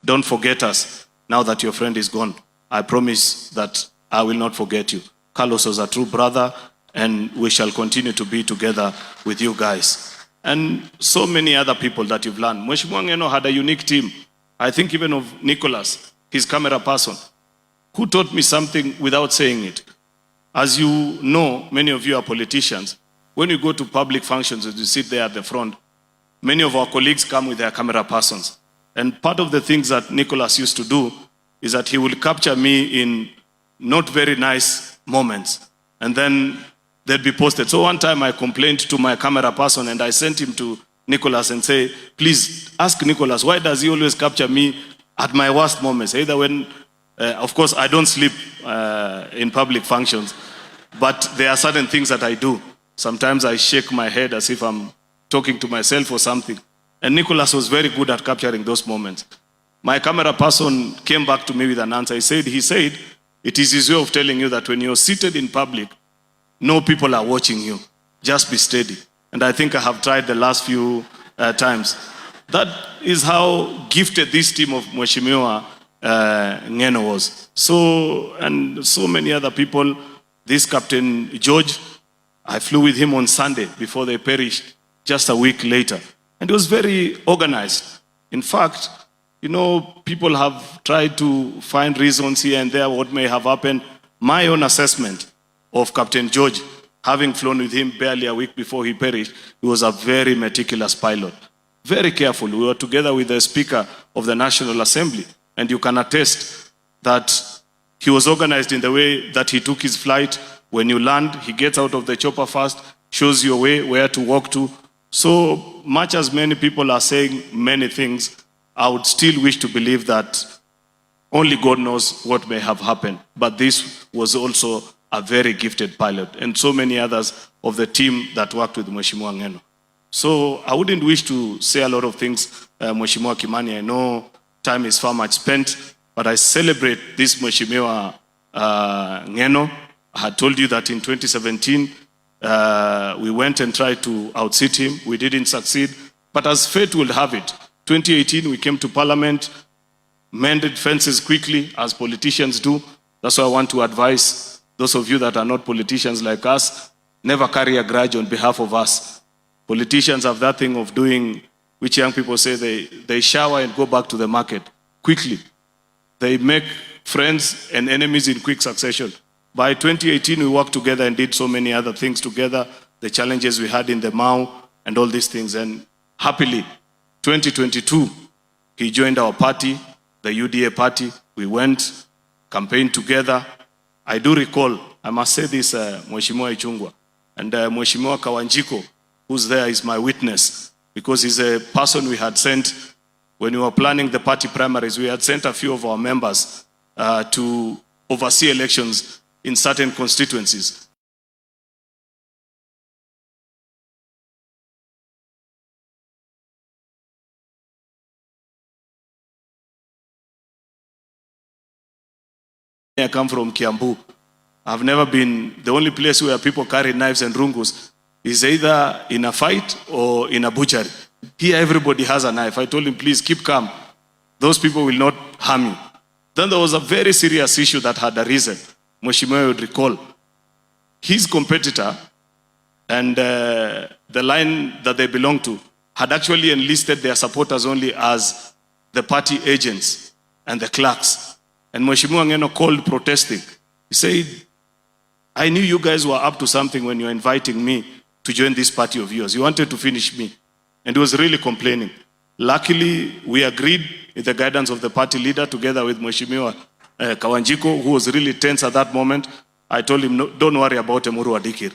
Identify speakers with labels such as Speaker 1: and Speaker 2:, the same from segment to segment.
Speaker 1: don't forget us now that your friend is gone. I promise that I will not forget you. Carlos was a true brother, and we shall continue to be together with you guys. And so many other people that you've learned. Mheshimiwa Ngeno had a unique team. I think even of Nicholas, his camera person, who taught me something without saying it. As you know, many of you are politicians. When you go to public functions, as you sit there at the front, many of our colleagues come with their camera persons. And part of the things that Nicholas used to do is that he will capture me in not very nice moments. And then they'd be posted. So one time I complained to my camera person and I sent him to Nicholas and say, please ask Nicholas, why does he always capture me at my worst moments? Either when, of course, I don't sleep in public functions, but there are certain things that I do. Sometimes I shake my head as if I'm talking to myself or something. And Nicholas was very good at capturing those moments. My camera person came back to me with an answer. He said, it is his way of telling you that when you're seated in public, no people are watching you. Just be steady. And I think I have tried the last few times. That is how gifted this team of Mheshimiwa Ngeno was. So, and so many other people. This Captain George, I flew with him on Sunday before they perished, just a week later. And it was very organized. In fact, you know, people have tried to find reasons here and there what may have happened. My own assessment of Captain George, having flown with him barely a week before he perished, he was a very meticulous pilot. Very careful. We were together with the Speaker of the National Assembly, and you can attest that he was organized in the way that he took his flight. When you land, he gets out of the chopper first, shows you a way where to walk to. So much as many people are saying many things, I would still wish to believe that only God knows what may have happened. But this was also a very gifted pilot, and so many others of the team that worked with Mheshimiwa Ngeno. So I wouldn't wish to say a lot of things, Mheshimiwa Kimani. I know time is far much spent, but I celebrate this Mheshimiwa Ngeno. I had told you that in 2017, we went and tried to outsit him. We didn't succeed. But as fate will have it, 2018, we came to Parliament, mended fences quickly, as politicians do. That's why I want to advise those of you that are not politicians like us, never carry a grudge on behalf of us. Politicians have that thing of doing, which young people say they shower and go back to the market quickly. They make friends and enemies in quick succession. By 2018, we worked together and did so many other things together, the challenges we had in the Mau and all these things. And happily, 2022, he joined our party, the UDA party. We went, campaigned together. I do recall, I must say this, Mheshimiwa Ichungwa, and Mheshimiwa Kawanjiko, who's there, is my witness, because he's a person we had sent, when we were planning the party primaries, we had sent a few of our members to oversee elections in certain constituencies. I come from Kiambu. I've never been, the only place where people carry knives and rungus is either in a fight or in a butchery. Here everybody has a knife. I told him, please keep calm. Those people will not harm you. Then there was a very serious issue that had arisen. Mheshimiwa would recall. His competitor and the line that they belonged to had actually enlisted their supporters only as the party agents and the clerks. And Mheshimiwa Ngeno called protesting. He said, I knew you guys were up to something when you were inviting me to join this party of yours. You wanted to finish me. And he was really complaining. Luckily, we agreed with the guidance of the party leader together with Mheshimiwa Kawanjiko, who was really tense at that moment. I told him, no, don't worry about Emuru Adikir.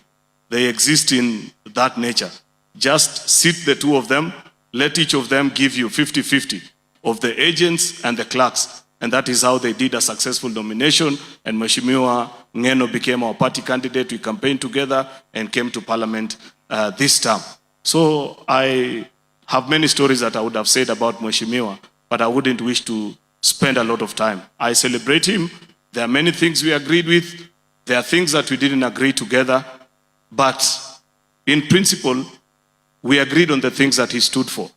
Speaker 1: They exist in that nature. Just sit the two of them. Let each of them give you 50-50 of the agents and the clerks. And that is how they did a successful nomination. And Mheshimiwa Ngeno became our party candidate. We campaigned together and came to Parliament this term. So I have many stories that I would have said about Mheshimiwa, but I wouldn't wish to spend a lot of time. I celebrate him. There are many things we agreed with. There are things that we didn't agree together. But in principle, we agreed on the things that he stood for.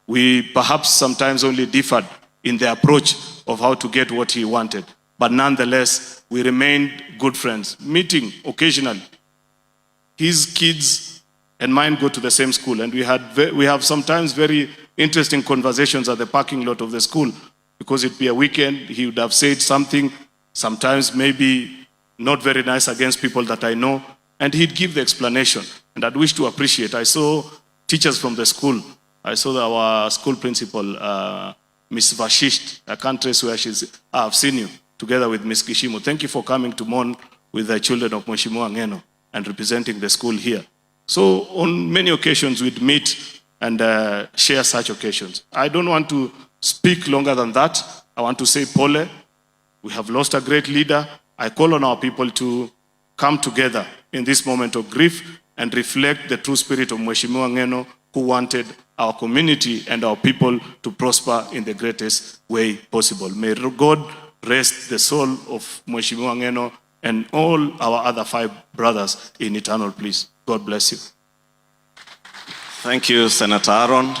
Speaker 1: We perhaps sometimes only differed in the approach of how to get what he wanted. But nonetheless, we remained good friends, meeting occasionally. His kids and mine go to the same school, and we have sometimes very interesting conversations at the parking lot of the school, because it'd be a weekend. He would have said something, sometimes maybe not very nice against people that I know, and he'd give the explanation. And I'd wish to appreciate. I saw teachers from the school. I saw our school principal, Miss Vashisht. I can't trace where she's. I've seen you together with Miss Kishimu. Thank you for coming to Mourn with the children of Mheshimiwa Ngeno and representing the school here. So on many occasions we'd meet and share such occasions. I don't want to speak longer than that. I want to say pole. We have lost a great leader. I call on our people to come together in this moment of grief and reflect the true spirit of Mheshimiwa Ngeno, who wanted our community and our people to prosper in the greatest way possible. May God rest the soul of Mheshimiwa Ngeno and all our other 5 brothers in eternal peace. God bless you.
Speaker 2: Thank you, Senator Aaron.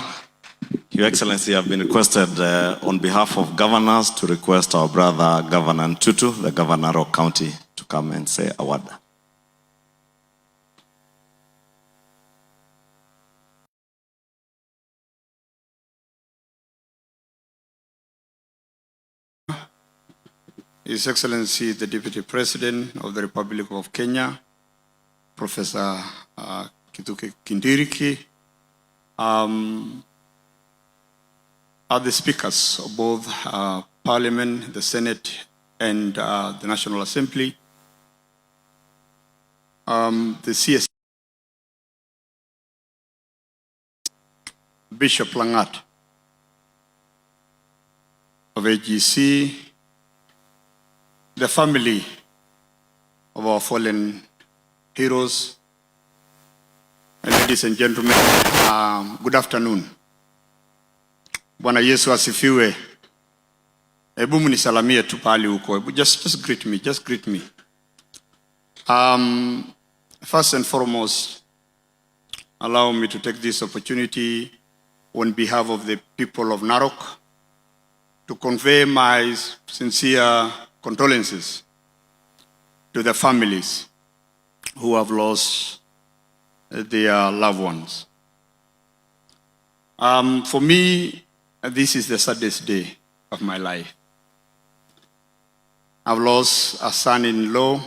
Speaker 2: Your Excellency, I have been requested on behalf of governors to request our brother Governor Ntutu, the Governor of County, to come and say a word.
Speaker 3: His Excellency, the Deputy President of the Republic of Kenya, Professor Kithuki Kindiki, are the speakers of both Parliament, the Senate, and the National Assembly, the CS, Bishop Langat of AGC, the family of our fallen heroes, and ladies and gentlemen, good afternoon. Bwana Yesu asifiwe. Hebu mnisalamie tu pale huko. Just greet me. First and foremost, allow me to take this opportunity on behalf of the people of Narok to convey my sincere condolences to the families who have lost their loved ones. For me, this is the saddest day of my life. I've lost a son-in-law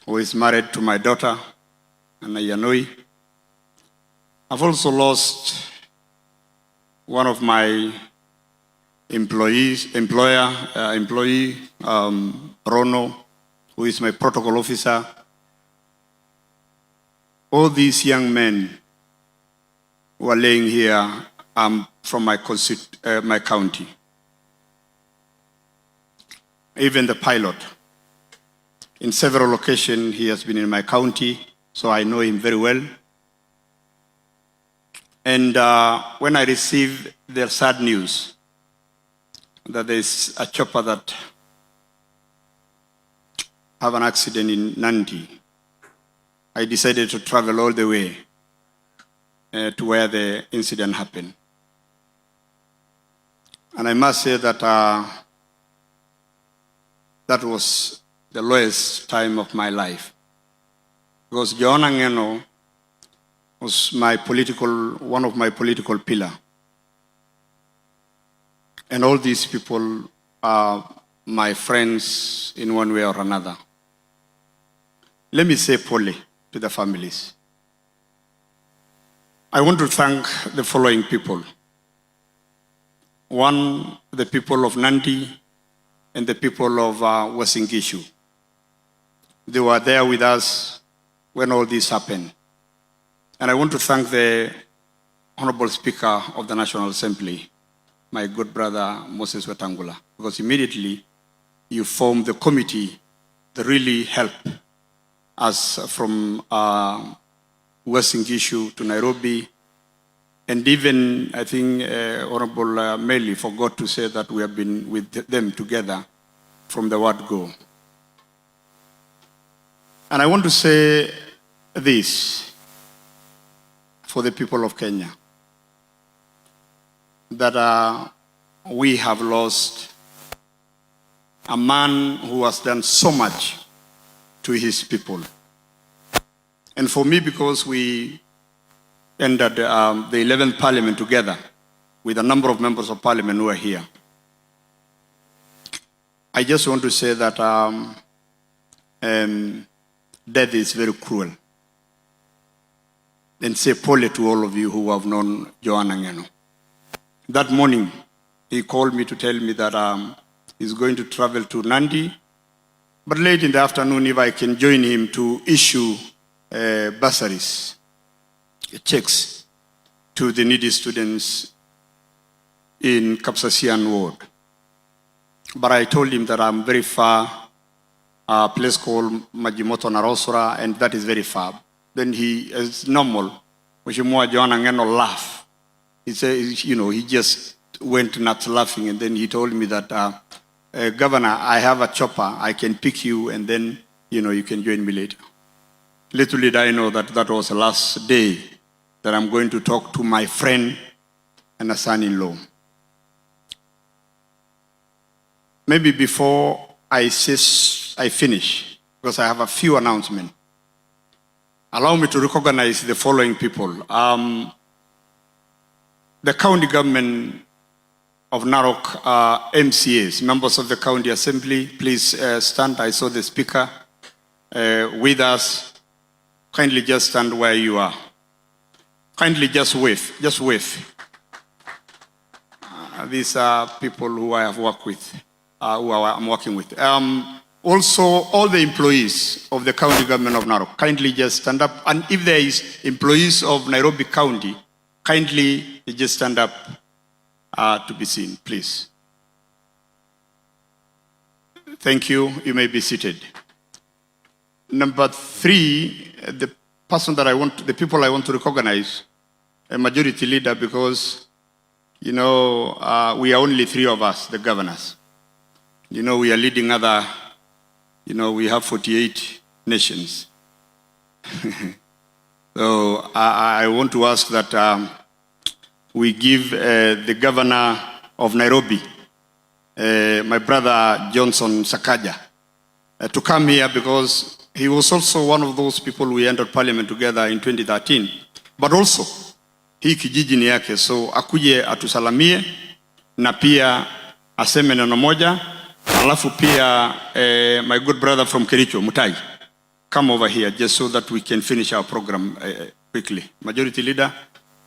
Speaker 3: who is married to my daughter, Anna Yanoi. I've also lost one of my employee, Rono, who is my protocol officer. All these young men who are laying here from my county. Even the pilot. In several occasions, he has been in my county, so I know him very well. And when I received the sad news that there's a chopper that have an accident in Nandi, I decided to travel all the way to where the incident happened. And I must say that that was the lowest time of my life. Because Joanna Ngeno was one of my political pillars. And all these people are my friends in one way or another. Let me say pole to the families. I want to thank the following people. One, the people of Nandi and the people of Uasin Gishu. They were there with us when all this happened. And I want to thank the Honorable Speaker of the National Assembly, my good brother Moses Wetangula, because immediately you formed the committee that really helped us from Uasin Gishu to Nairobi. And even, I think, Honorable Meli forgot to say that we have been with them together from the word go. And I want to say this for the people of Kenya, that we have lost a man who has done so much to his people. And for me, because we entered the 11th Parliament together with a number of members of Parliament who are here, I just want to say that death is very cruel. And say pole to all of you who have known Joanna Ngeno. That morning, he called me to tell me that he's going to travel to Nandi, but late in the afternoon, if I can join him to issue bursaries, checks to the needy students in Kapsasian ward. But I told him that I'm very far, a place called Majimoto Narosora, and that is very far. Then he, as normal, Mheshimiwa Joanna Ngeno laughed. He said, he just went nuts laughing, and then he told me that, Governor, I have a chopper, I can pick you, and then, you can join me later. Little did I know that that was the last day that I'm going to talk to my friend and a son-in-law. Maybe before I finish, because I have a few announcements, allow me to recognize the following people. The county government of Narok MCAs, members of the county assembly, please stand. I saw the speaker with us. Kindly just stand where you are. Kindly just wave, just wave. These are people who I have worked with, I'm working with. Also, all the employees of the county government of Narok, kindly just stand up. And if there is employees of Nairobi County, kindly just stand up to be seen, please. Thank you. You may be seated. Number 3, the people I want to recognize, a majority leader, because, we are only 3 of us, the governors. We are leading other. We have 48 nations. So I want to ask that we give the governor of Nairobi, my brother Johnson Sakaja, to come here, because he was also one of those people we entered parliament together in 2013. But also, hii kijiji ni yake, so akuje atusalamie na pia aseme neno moja. Alafu pia, my good brother from Kericho, Mutai, come over here just so that we can finish our program quickly. Majority Leader,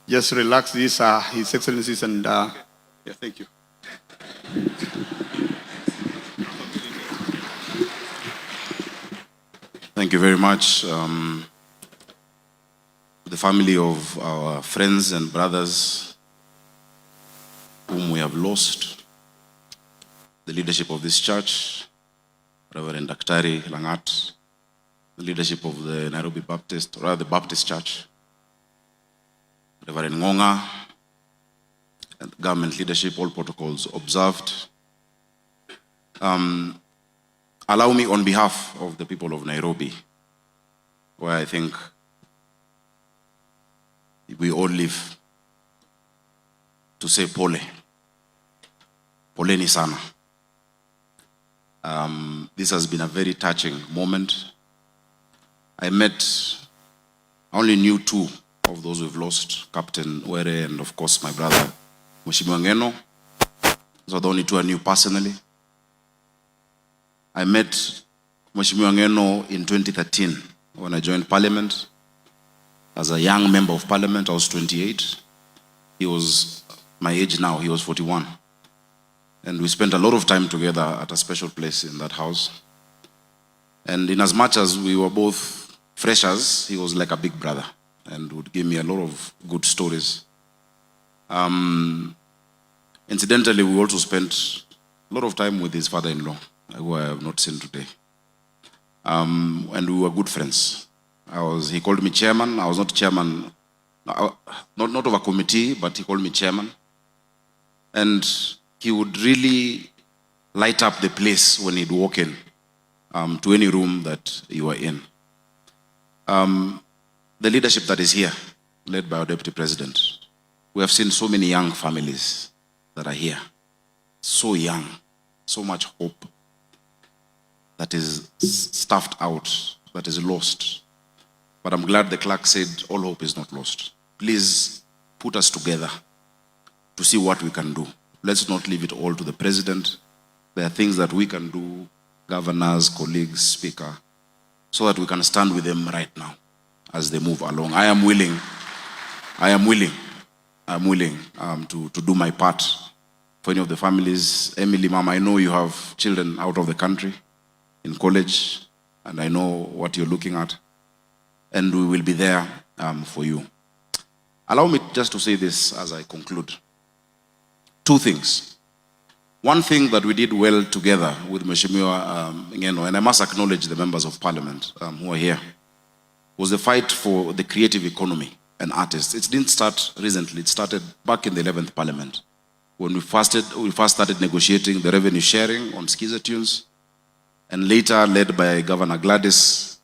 Speaker 3: just relax. These are His Excellencies, and thank you.
Speaker 4: Thank you very much. The family of our friends and brothers whom we have lost, the leadership of this church, Reverend Daktari Langat, the leadership of the Nairobi Baptist, or rather the Baptist Church, Reverend Ngonga, and government leadership, all protocols observed. Allow me, on behalf of the people of Nairobi, where I think we all live, to say pole. Poleni sana. This has been a very touching moment. I only knew 2 of those we've lost, Captain Were and of course my brother, Mheshimiwa Ngeno. Those are the only 2 I knew personally. I met Mheshimiwa Ngeno in 2013 when I joined Parliament. As a young member of Parliament, I was 28. He was my age now, he was 41. And we spent a lot of time together at a special place in that house. And in as much as we were both freshers, he was like a big brother and would give me a lot of good stories. Incidentally, we also spent a lot of time with his father-in-law, who I have not seen today. And we were good friends. He called me chairman. I was not chairman, not of a committee, but he called me chairman. And he would really light up the place when he'd walk in to any room that you were in. The leadership that is here, led by our Deputy President, we have seen so many young families that are here. so young, so much hope that is stuffed out, that is lost. But I'm glad the clerk said all hope is not lost. Please put us together to see what we can do. Let's not leave it all to the president. There are things that we can do, governors, colleagues, speaker, so that we can stand with them right now as they move along. I am willing to do my part for any of the families. Emily, Mom, I know you have children out of the country in college, and I know what you're looking at, and we will be there for you. Allow me just to say this as I conclude. Two things. One thing that we did well together with Mheshimiwa Ngeno, and I must acknowledge the members of parliament who are here, was the fight for the creative economy and artists. It didn't start recently. It started back in the 11th parliament when we first started negotiating the revenue sharing on Skiza tunes, and later, led by Governor Gladys,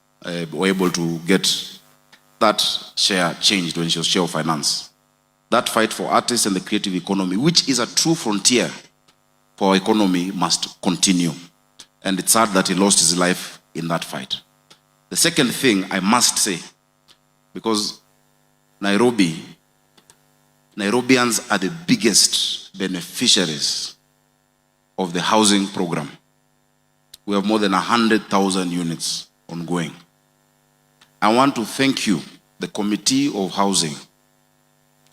Speaker 4: were able to get that share changed when she was chair of finance. That fight for artists and the creative economy, which is a true frontier for our economy, must continue. And it's sad that he lost his life in that fight. The second thing I must say, because Nairobians are the biggest beneficiaries of the housing program. We have more than 100,000 units ongoing. I want to thank you, the Committee of Housing,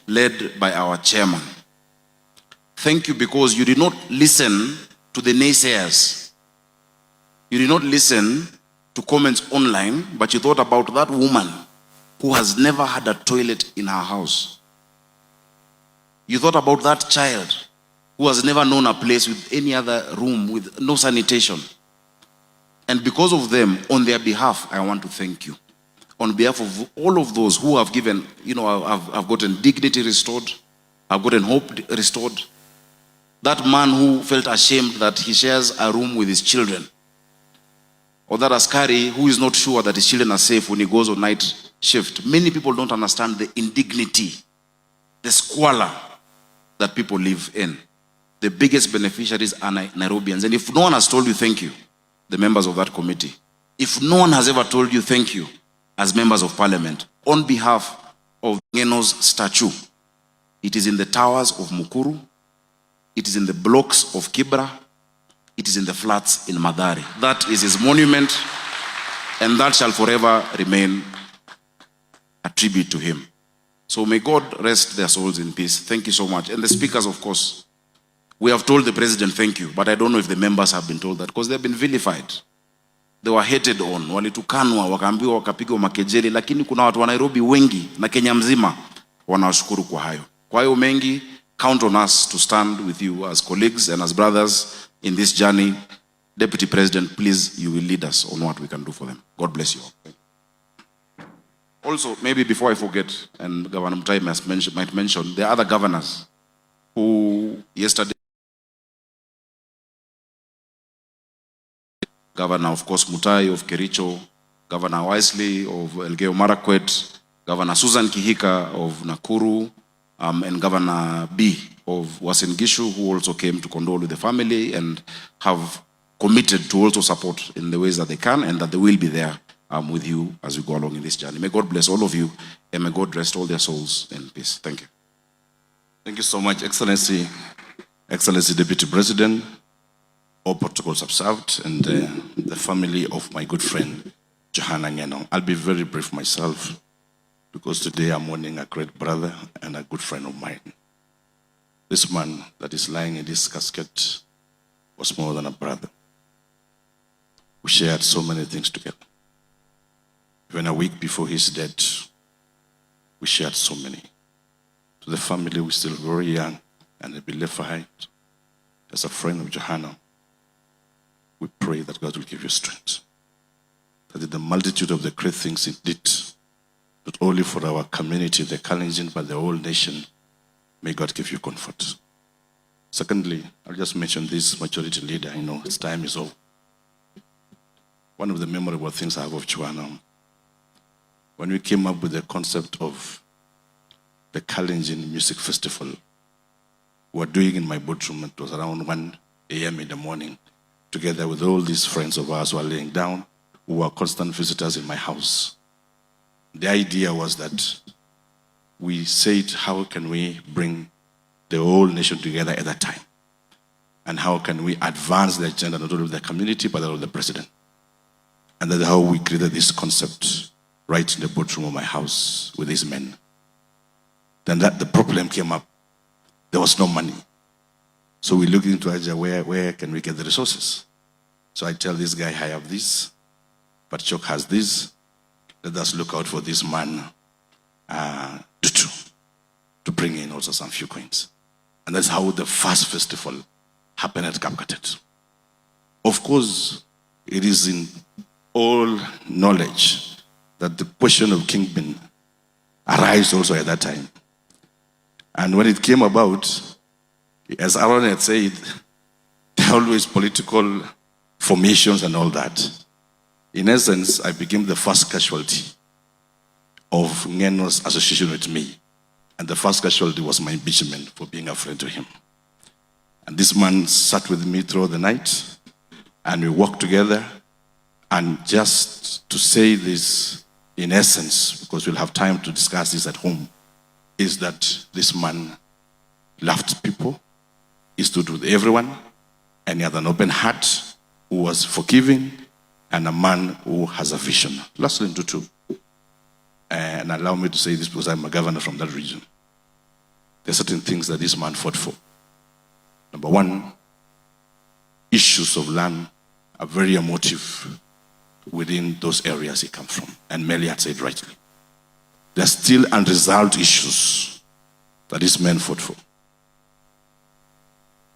Speaker 4: led by our chairman. Thank you because you did not listen to the naysayers. You did not listen to comments online, but you thought about that woman who has never had a toilet in her house. You thought about that child who has never known a place with any other room with no sanitation. And because of them, on their behalf, I want to thank you. On behalf of all of those who have given, have gotten dignity restored, have gotten hope restored. That man who felt ashamed that he shares a room with his children. Or that askari who is not sure that his children are safe when he goes on night shift. Many people don't understand the indignity, the squalor that people live in. The biggest beneficiaries are Nairobians. And if no one has told you thank you, the members of that committee, if no one has ever told you thank you as members of parliament, on behalf of Ngeno's statue, it is in the towers of Mukuru, it is in the blocks of Kibra, it is in the flats in Madari. That is his monument, and that shall forever remain a tribute to him. So may God rest their souls in peace. Thank you so much. And the speakers, of course, we have told the president thank you, but I don't know if the members have been told that because they've been vilified. They were hated on, walitukanwa, wakaambiwa, wakapigwa makejeli, lakini kuna watu wa Nairobi wengi na Kenya mzima wanawashukuru kwa hayo. Kwa hiyo mengi, count on us to stand with you as colleagues and as brothers in this journey. Deputy President, please, you will lead us on what we can do for them. God bless you all. Also, maybe before I forget, and Governor Mutai might mention, there are other governors who yesterday, Governor, of course, Mutai of Kericho, Governor Wisely of Elgeyo Marakwet, Governor Susan Kihika of Nakuru, and Governor B of Uasin Gishu, who also came to condole with the family and have committed to also support in the ways that they can, and that they will be there with you as we go along in this journey. May God bless all of you, and may God rest all their souls in peace. Thank you.
Speaker 5: Thank you so much, Excellency Deputy President. All protocols observed, and the family of my good friend, Joanna Ngeno. I'll be very brief myself, because today I'm mourning a great brother and a good friend of mine. This man that is lying in this casket was more than a brother. We shared so many things together. Even a week before his death, we shared so many. To the family, we're still very young and a beloved. As a friend of Joanna, we pray that God will give you strength. That in the multitude of the great things it did, not only for our community, the Kalenjin, but the whole nation, may God give you comfort. Secondly, I'll just mention this majority leader. I know its time is over. One of the memorable things I have of Joanna, when we came up with the concept of the Kalenjin Music Festival, were doing in my boardroom. It was around 1 a.m. in the morning, together with all these friends of ours who were laying down, who were constant visitors in my house. The idea was that we said, how can we bring the whole nation together at that time? And how can we advance the agenda not only of the community, but of the president? And that's how we created this concept right in the boardroom of my house with these men. Then the problem came up. There was no money. So we looked into Aja, where can we get the resources? So I tell this guy, I have this, but Chok has this. Let us look out for this man, Tutu, to bring in also some few coins. And that's how the first festival happened at Kapkatet. Of course, it is in all knowledge that the question of kingpin arose also at that time. And when it came about, as Aaron had said, there are always political formations and all that. In essence, I became the first casualty of Ngeno's association with me. And the first casualty was my impeachment for being a friend to him. And this man sat with me throughout the night, and we walked together. And just to say this in essence, because we'll have time to discuss this at home, is that this man loved people, he stood with everyone, and he had an open heart, who was forgiving, and a man who has a vision. Lastly, Tutu, and allow me to say this because I'm a governor from that region. There are certain things that this man fought for. Number one, issues of land are very emotive within those areas he comes from. And Melly had said rightly. There are still unresolved issues that this man fought for.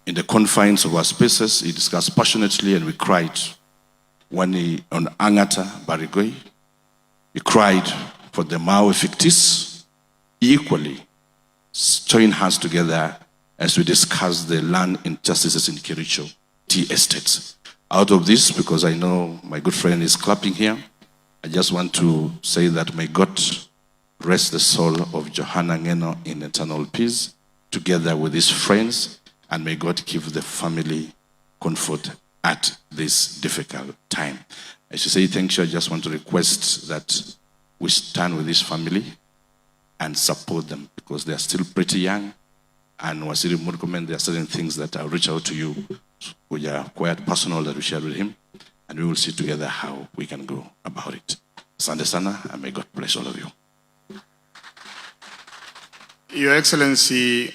Speaker 5: In the confines of our spaces, he discussed passionately, and we cried. When he, on Angata, Barigoi, he cried for the Mao Fictis. Equally, join hands together as we discuss the land injustices in Kericho tea estates. Out of this, because I know my good friend is clapping here, I just want to say that may God rest the soul of Joanna Ngeno in eternal peace, together with his friends, and may God give the family comfort at this difficult time. I should say thank you. I just want to request that we stand with this family and support them, because they are still pretty young. And Wasiri Murkomen, there are certain things that I'll reach out to you, which are quite personal, that we share with him, and we will see together how we can go about it. Sande sana, and may God bless all of you.
Speaker 3: Your Excellency,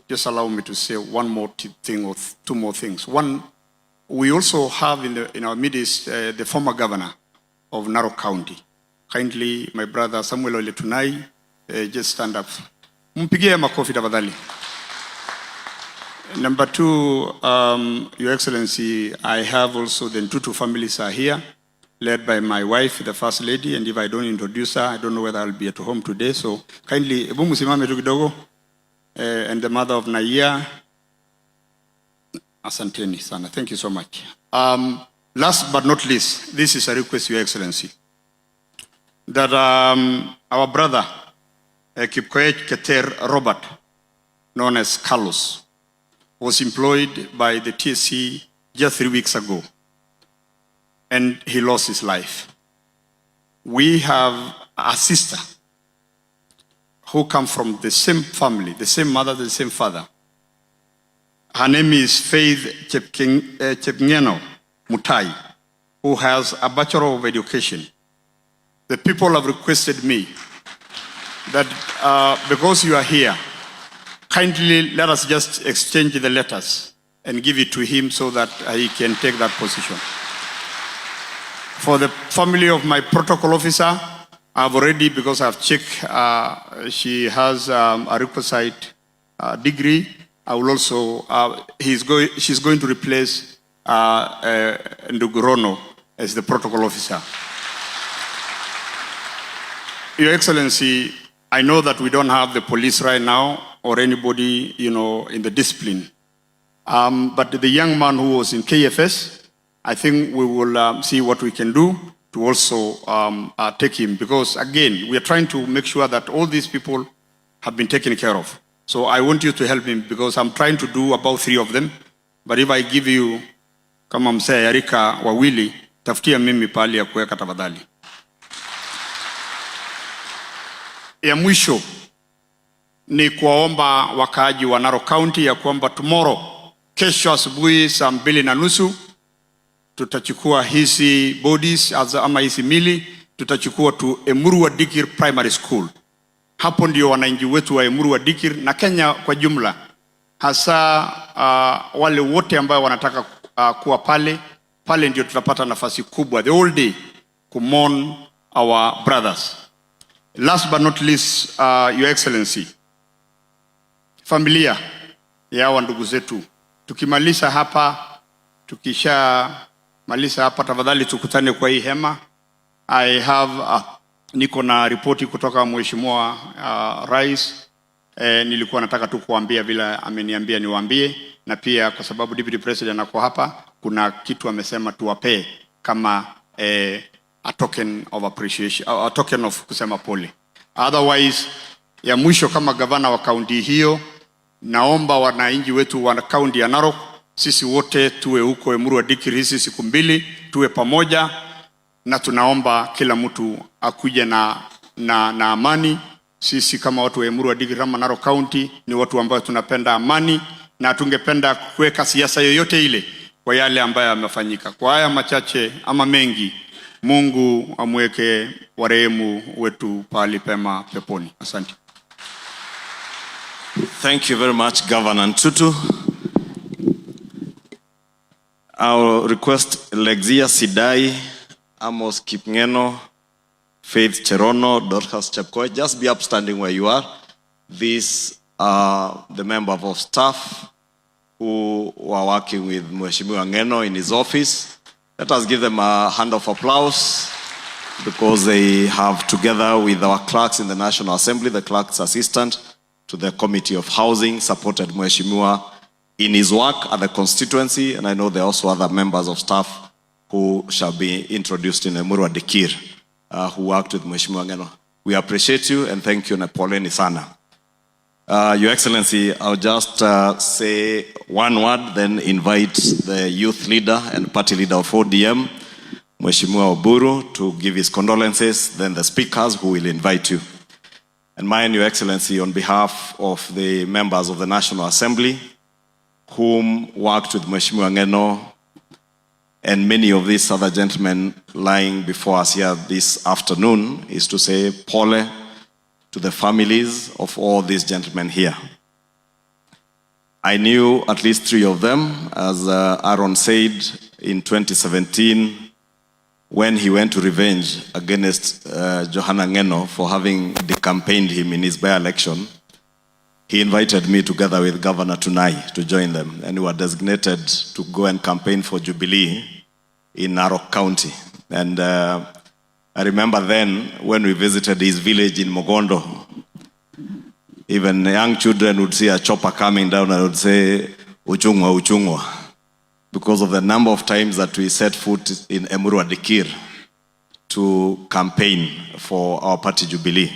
Speaker 3: just allow me to say one more thing or two more things. One, we also have in our midst the former governor of Narok County. Kindly, my brother Samuel Oletunai, just stand up. Mpigie makofi tafadhali. Number two, Your Excellency, I have also the Tutu families are here, led by my wife, the First Lady, and if I don't introduce her, I don't know whether I'll be at home today. So kindly, ebu musimame tu kidogo, and the mother of Naya. Asanteni sana. Thank you so much. Last but not least, this is a request, Your Excellency, that our brother, Kipkoech Keter Robert, known as Carlos, was employed by the TSC just 3 weeks ago, and he lost his life. We have a sister who come from the same family, the same mother, the same father. Her name is Faith Ngeno Mutai, who has a Bachelor of Education. The people have requested me that because you are here, kindly let us just exchange the letters and give it to him so that he can take that position. For the family of my protocol officer, I've already, because I've checked, she has a requisite degree. I will also, she's going to replace Ndugurono as the protocol officer. Your Excellency, I know that we don't have the police right now or anybody, in the discipline. But the young man who was in KFS, I think we will see what we can do to also take him. Because again, we are trying to make sure that all these people have been taken care of. So I want you to help me because I'm trying to do about 3 of them. But if I give you kama msee Yarika wawili, tafutia mimi pali ya kuweka tafadhali. Ya mwisho ni kuwaomba wakaaji wa Narok County ya kwamba tomorrow, kesho asubuhi saa 2:30 tutachukua hizi bodies ama hizi mili, tutachukua tu Emurua Dikir Primary School. Hapo ndio wananchi wetu wa Emurua Dikir na Kenya kwa jumla, hasa wale wote ambao wanataka kuwa pale ndio tutapata nafasi kubwa the whole day to mourn our brothers. Last but not least, Your Excellency, familia ya hawa ndugu zetu, tukisha maliza hapa tafadhali tukutane kwa hii hema. I have niko na ripoti kutoka Mheshimiwa Rais. Nilikuwa nataka tu kuambia vile ameniambia niwaambie, na pia kwa sababu Deputy President ako hapa, kuna kitu amesema tuwape kama a token of appreciation, a token of kusema pole. Otherwise, ya mwisho kama gavana wa kaunti hiyo, naomba wananchi wetu wa kaunti ya Narok, sisi wote tuwe huko Emurua Dikir hizi siku 2, tuwe pamoja, na tunaomba kila mtu akuje na amani. Sisi kama watu wa Emurua Dikir kama Narok County ni watu ambao tunapenda amani, na tungependa kuweka siasa yoyote ile kwa yale ambayo yamefanyika. Kwa haya machache ama mengi, Mungu amweke warehemu wetu pali pema peponi. Asante.
Speaker 2: Thank you very much, Governor Ntutu. I'll request Lexia Sidai, Amos Ngeno, Faith Cherono, Dorcas Chepkoech, just be upstanding where you are. These are the members of staff who were working with Mheshimiwa Ngeno in his office. Let us give them a hand of applause because they have, together with our clerks in the National Assembly, the clerk's assistant to the Committee of Housing, supported Mheshimiwa in his work at the constituency. And I know there are also other members of staff who shall be introduced in Emurua Dikir, who worked with Mheshimiwa Ngeno. We appreciate you and thank you, Nepoleni sana. Your Excellency, I'll just say one word, then invite the youth leader and party leader of ODM, Mheshimiwa Oburu, to give his condolences, then the speakers who will invite you. And mine, Your Excellency, on behalf of the members of the National Assembly, whom worked with Mheshimiwa Ngeno and many of these other gentlemen lying before us here this afternoon, is to say pole to the families of all these gentlemen here. I knew at least 3 of them, as Aaron said, in 2017, when he went to revenge against Joanna Ngeno for having decampaigned him in his by-election. He invited me together with Governor Tunai to join them, and we were designated to go and campaign for Jubilee in Narok County. And I remember then when we visited his village in Mogondo, even young children would see a chopper coming down and would say, "Uchungwa, uchungwa," because of the number of times that we set foot in Emurua Dikir to campaign for our party Jubilee.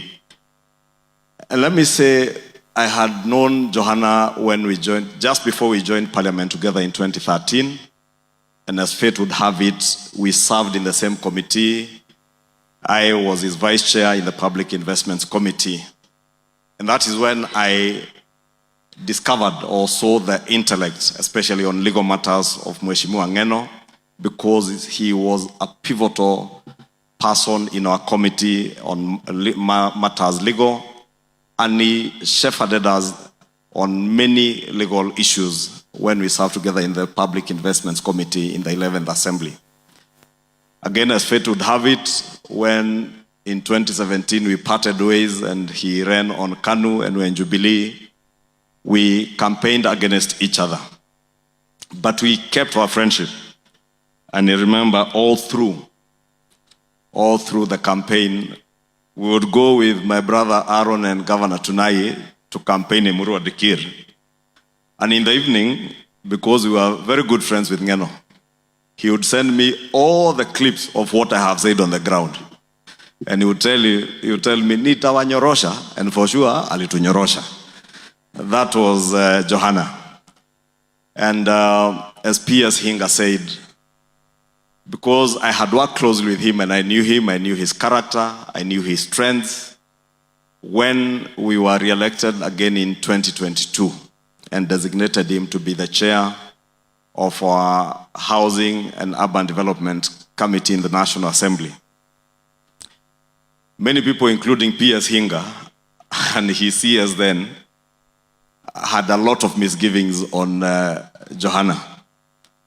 Speaker 2: And let me say, I had known Joanna when we joined, just before we joined Parliament together in 2013. And as fate would have it, we served in the same committee. I was his vice chair in the Public Investments Committee. And that is when I discovered or saw the intellect, especially on legal matters, of Mheshimiwa Ngeno, because he was a pivotal person in our committee on matters legal, and he shepherded us on many legal issues when we served together in the Public Investments Committee in the 11th Assembly. Again, as fate would have it, when in 2017 we parted ways and he ran on KANU and we were in Jubilee, we campaigned against each other. But we kept our friendship. And I remember all through the campaign, we would go with my brother Aaron and Governor Tunai to campaign in Emurua Dikir. And in the evening, because we were very good friends with Ngeno, he would send me all the clips of what I have said on the ground. And he would tell me, nitawanyorosha, and for sure, alitunyorosha. That was Joanna. And as P.S. Hinga said, because I had worked closely with him, I knew his character, I knew his strengths, when we were re-elected again in 2022 and designated him to be the chair of our Housing and Urban Development Committee in the National Assembly. Many people, including P.S. Hinga and his CS then, had a lot of misgivings on Joanna.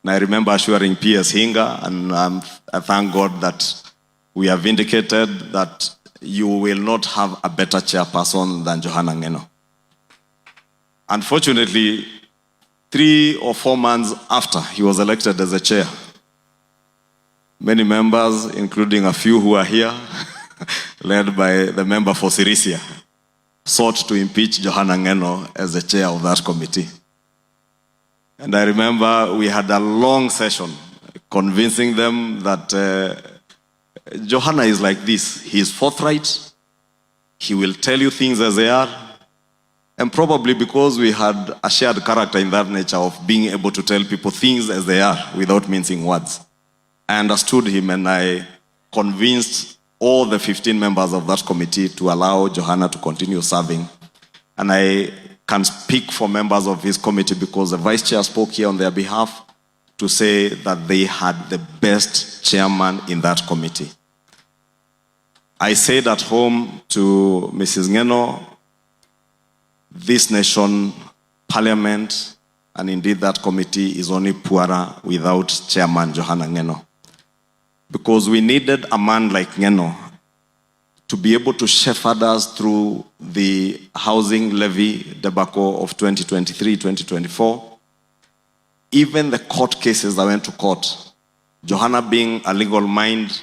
Speaker 2: And I remember assuring P.S. Hinga, and I thank God that we have indicated that you will not have a better chairperson than Joanna Ngeno. Unfortunately, 3 or 4 months after he was elected as a chair, many members, including a few who are here, led by the member for Sirisia, sought to impeach Joanna Ngeno as the chair of that committee. And I remember we had a long session convincing them that Joanna is like this. He is forthright. He will tell you things as they are. And probably because we had a shared character in that nature of being able to tell people things as they are without mincing words. I understood him and I convinced all the 15 members of that committee to allow Joanna to continue serving. And I can speak for members of his committee because the vice chair spoke here on their behalf to say that they had the best chairman in that committee. I said at home to Mrs. Ngeno, this nation, parliament, and indeed that committee is only poorer without Chairman Joanna Ngeno. Because we needed a man like Ngeno to be able to shepherd us through the housing levy debacle of 2023-2024. Even the court cases that went to court, Joanna, being a legal mind,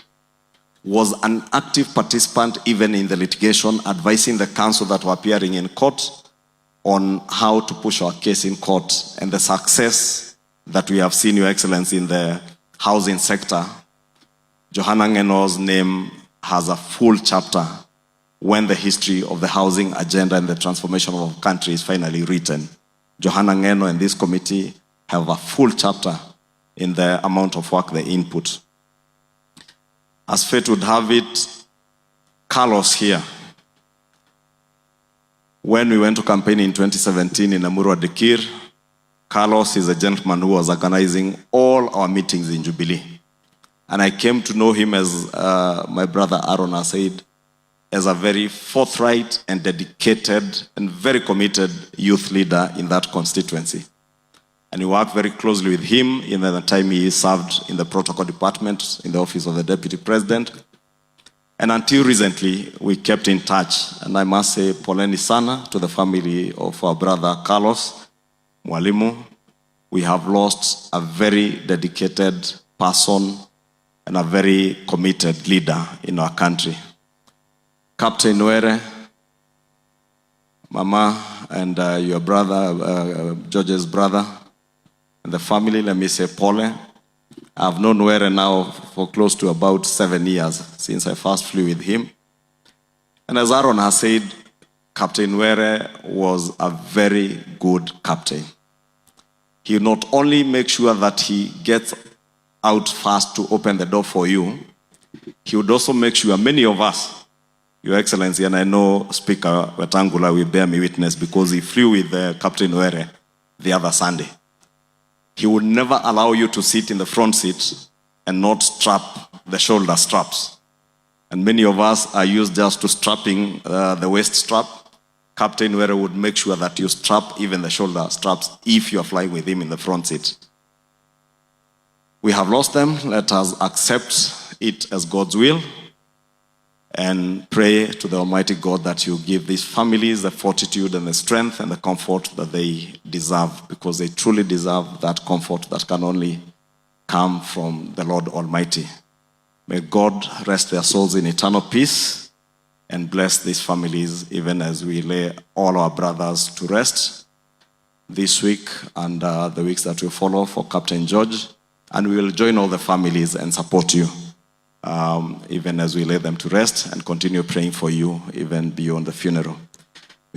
Speaker 2: was an active participant even in the litigation, advising the counsel that were appearing in court on how to push our case in court. And the success that we have seen, Your Excellency, in the housing sector, Joanna Ngeno's name has a full chapter when the history of the housing agenda and the transformation of our country is finally written. Joanna Ngeno and this committee have a full chapter in the amount of work they input. As fate would have it, Carlos here, when we went to campaign in 2017 in Amuru Adekir, Carlos is a gentleman who was organizing all our meetings in Jubilee. And I came to know him, as my brother Aaron has said, as a very forthright and dedicated and very committed youth leader in that constituency. And we worked very closely with him in the time he served in the protocol department in the office of the deputy president. And until recently, we kept in touch. And I must say, poleni sana to the family of our brother Carlos Mwalimu. We have lost a very dedicated person and a very committed leader in our country. Captain Nwere, Mama, and your brother, George's brother, and the family, let me say Pole. I've known Nwere now for close to about 7 years since I first flew with him. And as Aaron has said, Captain Nwere was a very good captain. He not only makes sure that he gets out fast to open the door for you, he would also make sure many of us, Your Excellency, and I know Speaker Wetangula will bear me witness because he flew with Captain Nwere the other Sunday. He would never allow you to sit in the front seat and not strap the shoulder straps. And many of us are used just to strapping the waist strap. Captain Nwere would make sure that you strap even the shoulder straps if you are flying with him in the front seat. We have lost them. Let us accept it as God's will and pray to the Almighty God that you give these families the fortitude and the strength and the comfort that they deserve, because they truly deserve that comfort that can only come from the Lord Almighty. May God rest their souls in eternal peace and bless these families even as we lay all our brothers to rest this week and the weeks that will follow for Captain George. And we will join all the families and support you even as we lay them to rest and continue praying for you even beyond the funeral.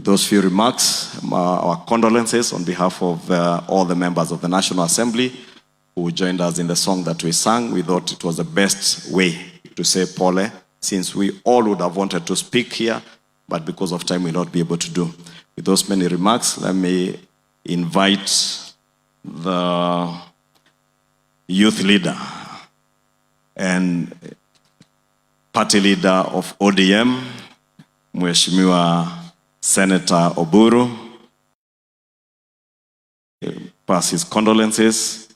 Speaker 2: With those few remarks, our condolences on behalf of all the members of the National Assembly who joined us in the song that we sang. We thought it was the best way to say pole, since we all would have wanted to speak here, but because of time we'll not be able to do. With those many remarks, let me invite the youth leader and party leader of ODM, Mheshimiwa Senator Oburu, pass his condolences.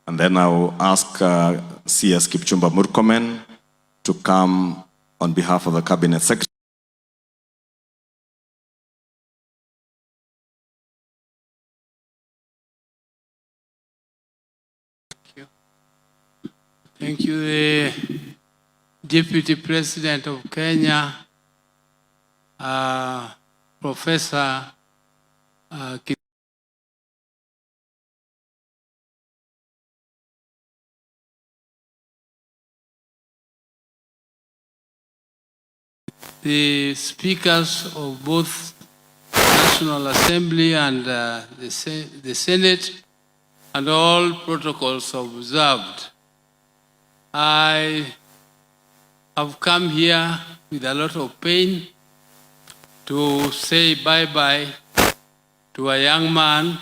Speaker 2: And then I will ask CS Kipchumba Murkomen to come on behalf of the Cabinet Secretary.
Speaker 6: Thank you, the Deputy President of Kenya, Professor the speakers of both National Assembly and the Senate, and all protocols observed. I have come here with a lot of pain to say bye-bye to a young man.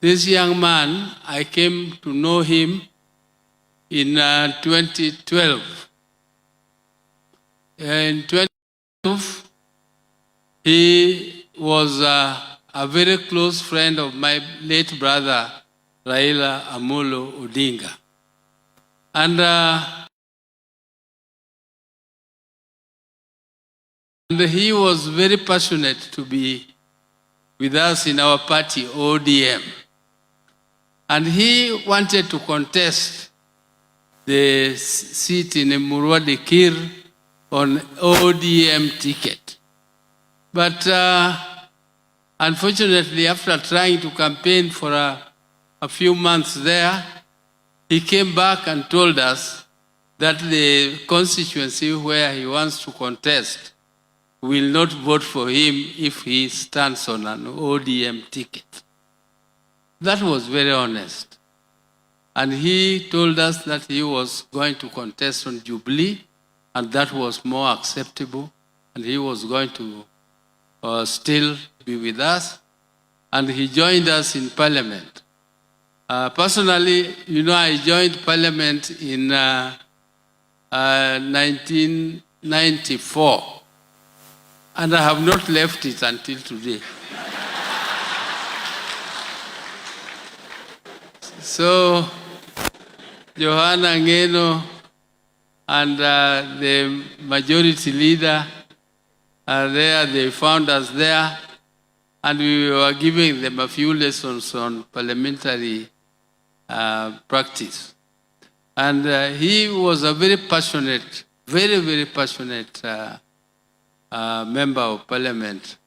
Speaker 6: This young man, I came to know him in 2012. In 2012, he was a very close friend of my late brother, Raila Amolo Odinga. And he was very passionate to be with us in our party, ODM. And he wanted to contest the seat in Murwadi Kir on ODM ticket. But unfortunately, after trying to campaign for a few months there, he came back and told us that the constituency where he wants to contest will not vote for him if he stands on an ODM ticket. That was very honest. And he told us that he was going to contest on Jubilee, and that was more acceptable, and he was going to still be with us, and he joined us in Parliament. Personally, you know, I joined Parliament in 1994, and I have not left it until today. So, Joanna, Ngeno, and the majority leader are there. They found us there, and we were giving them a few lessons on parliamentary practice. And he was a very passionate, very, very passionate member of parliament.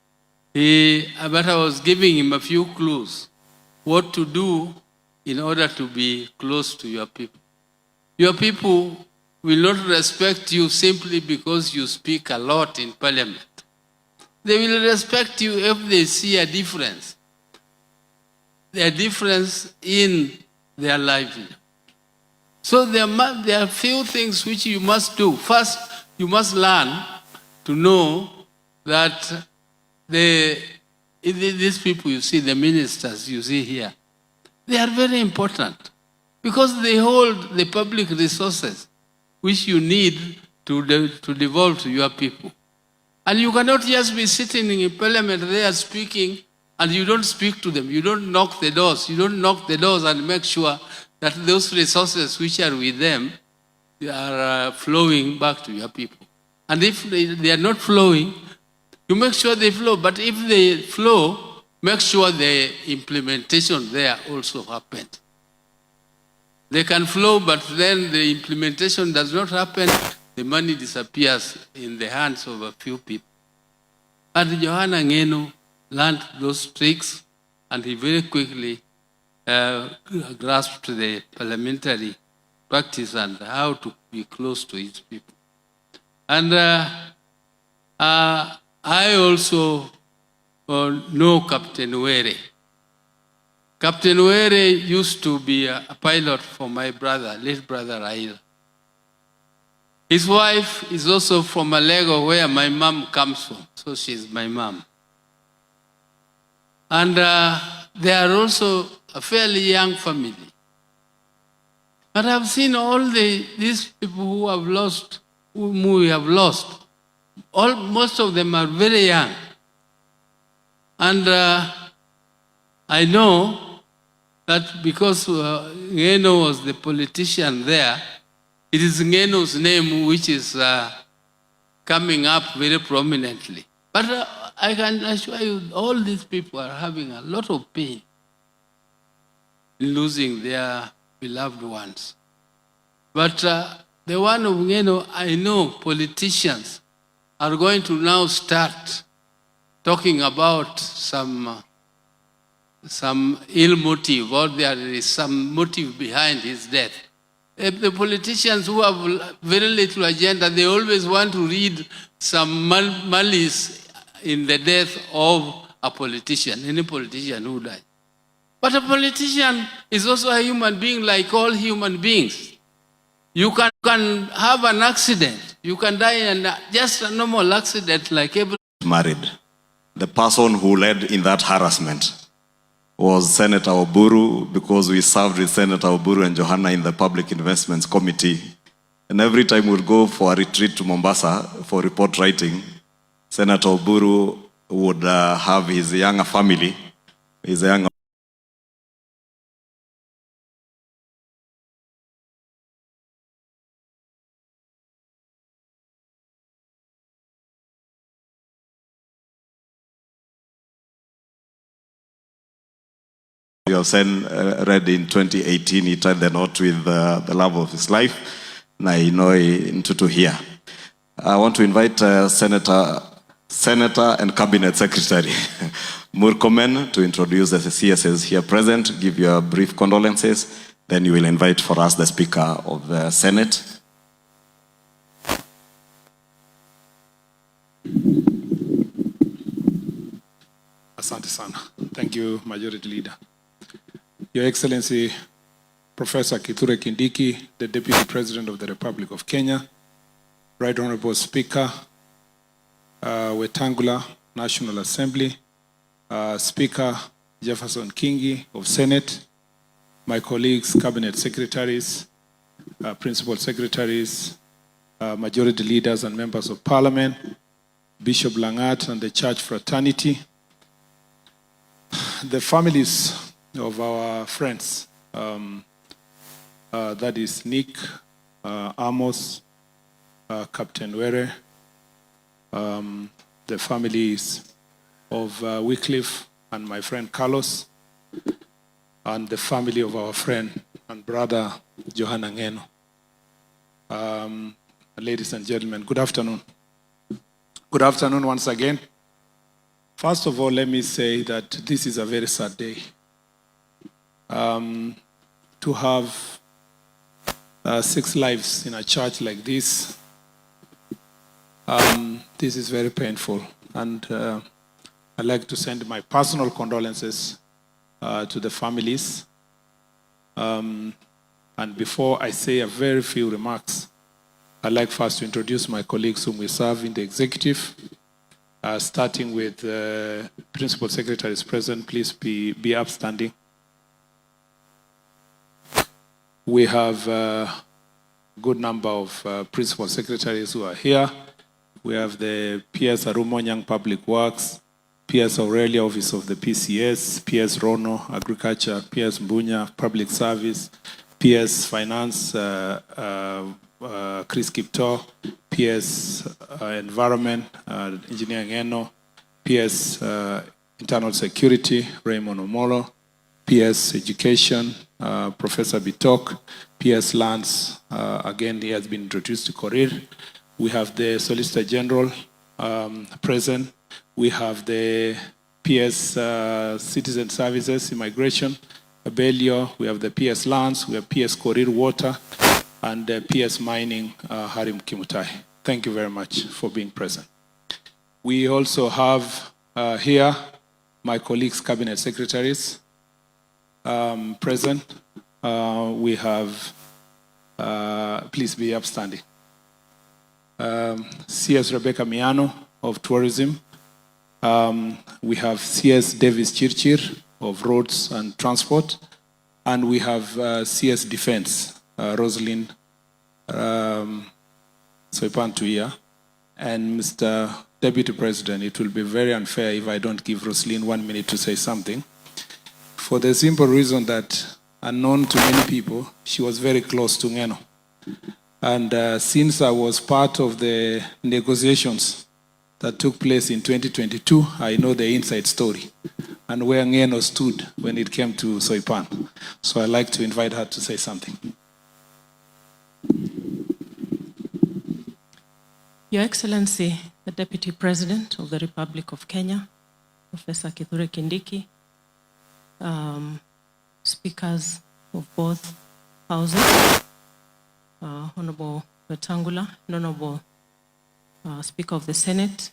Speaker 6: But I was giving him a few clues what to do in order to be close to your people. Your people will not respect you simply because you speak a lot in parliament. They will respect you if they see a difference in their livelihood. So there are few things which you must do. First, you must learn to know that these people you see, the ministers you see here, they are very important because they hold the public resources which you need to devolve to your people. And you cannot just be sitting in parliament there speaking and you don't speak to them. You don't knock the doors. You don't knock the doors and make sure that those resources which are with them they are flowing back to your people. And if they are not flowing, you make sure they flow. But if they flow, make sure the implementation there also happens. They can flow, but then the implementation does not happen. The money disappears in the hands of a few people. And Joanna Ngeno learned those tricks, and he very quickly grasped the parliamentary practice and how to be close to his people. And I also know Captain Were. Captain Were used to be a pilot for my brother, late brother Raila. His wife is also from Alego, where my mom comes from, so she's my mom. And they are also a fairly young family. But I've seen all these people who have lost, whom we have lost. Most of them are very young. And I know that because Ngeno was the politician there, it is Ngeno's name which is coming up very prominently. But I can assure you, all these people are having a lot of pain in losing their beloved ones. But the one of Ngeno, I know politicians are going to now start talking about some ill motive, or there is some motive behind his death. The politicians who have very little agenda, they always want to read some malice in the death of a politician, any politician who died. But a politician is also a human being like all human beings. You can have an accident. You can die in just a normal accident like every...
Speaker 2: Married. The person who led in that harassment was Senator Oburu, because we served with Senator Oburu and Joanna in the Public Investments Committee. And every time we'd go for a retreat to Mombasa for report writing, Senator Oburu would have his younger family, his younger you have read in 2018, he tied the knot with the love of his life. Na Inoi Ntutu here. I want to invite Senator and Cabinet Secretary Mourn to introduce the CSs here present, give you a brief condolences, then you will invite for us the Speaker of the Senate.
Speaker 7: Asante sana. Thank you, Majority Leader. Your Excellency, Professor Kithure Kindiki, the Deputy President of the Republic of Kenya, Right Honorable Speaker, Wetangula, National Assembly, Speaker Jefferson Kingi of Senate, my colleagues, Cabinet Secretaries, Principal Secretaries, Majority Leaders and Members of Parliament, Bishop Langat and the Church Fraternity, the families of our friends, that is Nick, Amos, Captain Were, the families of Wycliffe and my friend Carlos, and the family of our friend and brother Joanna Ngeno. Ladies and gentlemen, good afternoon. Good afternoon once again. First of all, let me say that this is a very sad day. To have 6 lives in a church like this, this is very painful. And I'd like to send my personal condolences to the families. And before I say a very few remarks, I'd like first to introduce my colleagues whom we serve in the executive, starting with Principal Secretaries present. Please be upstanding. We have a good number of Principal Secretaries who are here. We have the PS Arumonyang Public Works, PS Aurelia Office of the PCS, PS Rono Agriculture, PS Mbunya Public Service, PS Finance Chris Kipto, PS Environment Engineer Ngeno, PS Internal Security Raymond Omolo, PS Education Professor Bitok, PS Lands, again he has been introduced to Korir. We have the Solicitor General present. We have the PS Citizen Services, Immigration, Abelio. We have the PS Lands. We have PS Korir Water. and PS Mining, Harim Kimutai. Thank you very much for being present. We also have here my colleagues, cabinet secretaries present. We have, please be upstanding. CS Rebecca Miano of Tourism. We have CS Davis Chirchir of Roads and Transport. And we have CS Defense, Rosalind Soipantuia. And Mr. Deputy President, it will be very unfair if I don't give Rosalind 1 minute to say something. For the simple reason that, unknown to many people, she was very close to Ngeno. And since I was part of the negotiations that took place in 2022, I know the inside story and where Ngeno stood when it came to Soipan. So I'd like to invite her to say something.
Speaker 8: Your Excellency, the Deputy President of the Republic of Kenya, Professor Kithure Kindiki, speakers of both houses, Honorable Wetangula, Honorable Speaker of the Senate,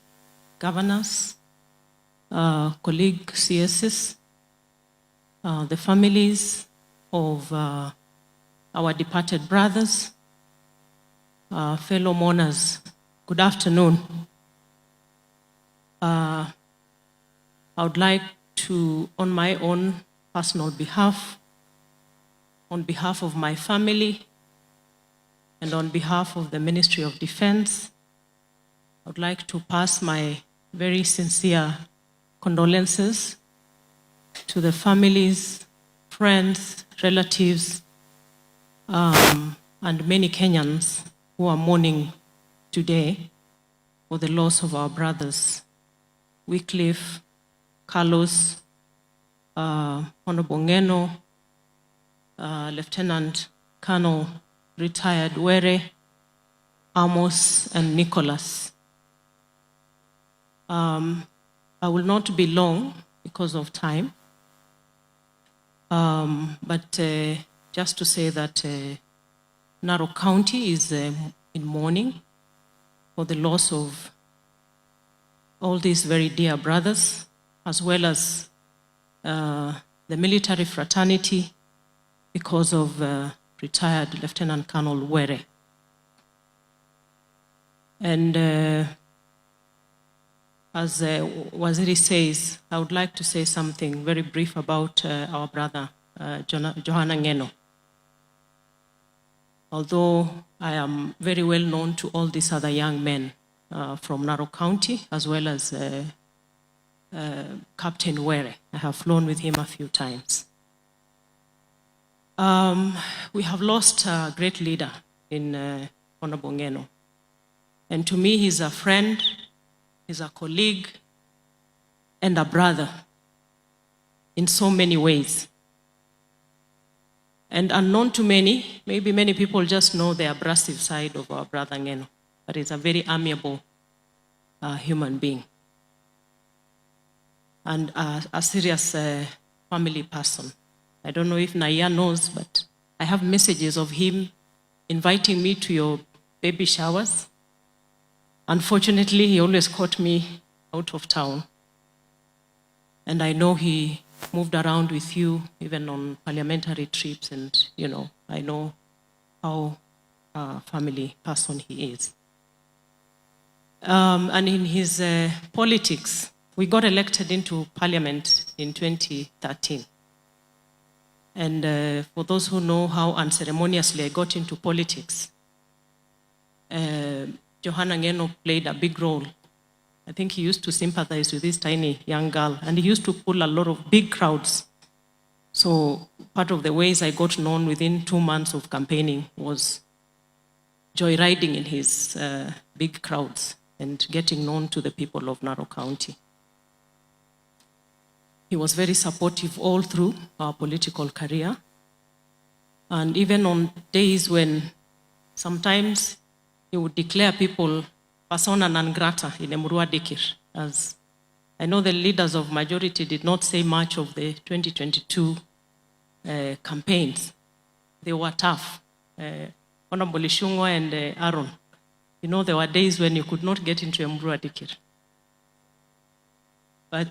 Speaker 8: governors, colleague CSs, the families of our departed brothers, fellow mourners, good afternoon. I would like to, on my own personal behalf, on behalf of my family, and on behalf of the Ministry of Defense, I would like to pass my very sincere condolences to the families, friends, relatives, and many Kenyans who are mourning today for the loss of our brothers, Wycliffe, Carlos, Honorable Ngeno, Lieutenant Colonel retired Were, Amos, and Nicholas. I will not be long because of time, but just to say that Narok County is in mourning for the loss of all these very dear brothers, as well as the military fraternity because of retired Lieutenant Colonel Were. And as Waziri says, I would like to say something very brief about our brother, Joanna Ngeno. Although I am very well known to all these other young men from Narok County, as well as Captain Were. I have flown with him a few times. We have lost a great leader in Honorable Ngeno. And to me, he's a friend, he's a colleague, and a brother in so many ways. And unknown to many, maybe many people just know the abrasive side of our brother Ngeno, but he's a very amiable human being and a serious family person. I don't know if Naya knows, but I have messages of him inviting me to your baby showers. Unfortunately, he always caught me out of town. And I know he moved around with you, even on parliamentary trips, and, you know, I know how family person he is. And in his politics, we got elected into parliament in 2013. And for those who know how unceremoniously I got into politics, Joanna Ngeno played a big role. I think he used to sympathize with this tiny young girl, and he used to pull a lot of big crowds. So part of the ways I got known within 2 months of campaigning was joyriding in his big crowds and getting known to the people of Narok County. He was very supportive all through our political career. And even on days when sometimes he would declare people persona non grata in Emurua Dikir, as I know the leaders of majority did not say much of the 2022 campaigns. They were tough. Honorable Ishungwa and Aaron, you know, there were days when you could not get into Embu Dikir. But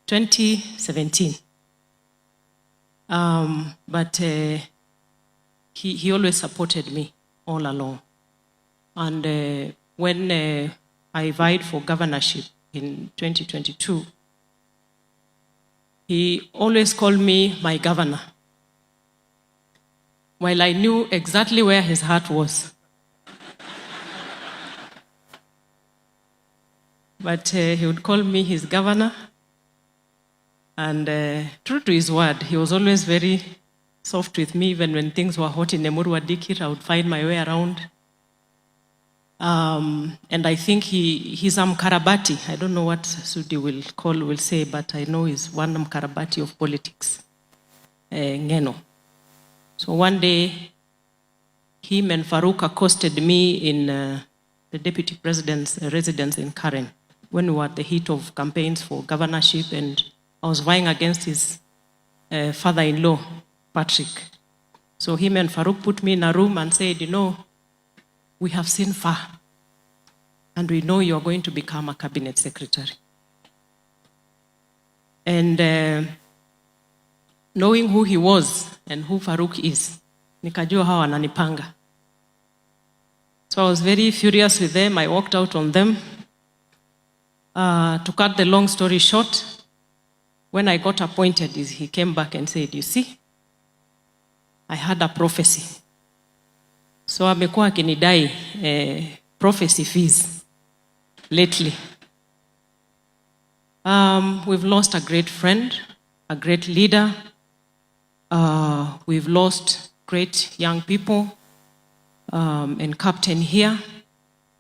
Speaker 8: 2017, he always supported me all along. And when I vied for governorship in 2022, he always called me my governor, while I knew exactly where his heart was. But he would call me his governor, and true to his word, he was always very soft with me. Even when things were hot in Emurua Dikir, I would find my way around. And I think he's a Mkarabati. I don't know what Sudi will say, but I know he's one Mkarabati of politics, Ngeno. So one day, him and Farouk accosted me in the deputy president's residence in Karen when we were at the heat of campaigns for governorship, and I was vying against his father-in-law, Patrick. So him and Farouk put me in a room and said, you know, we have seen far, and we know you are going to become a cabinet secretary. And knowing who he was and who Farouk is, nikajua hawa wananipanga. So I was very furious with them. I walked out on them. To cut the long story short, when I got appointed, he came back and said, you see, I had a prophecy. So amekuwa akinidai prophecy fees lately. We've lost a great friend, a great leader. We've lost great young people and captain here,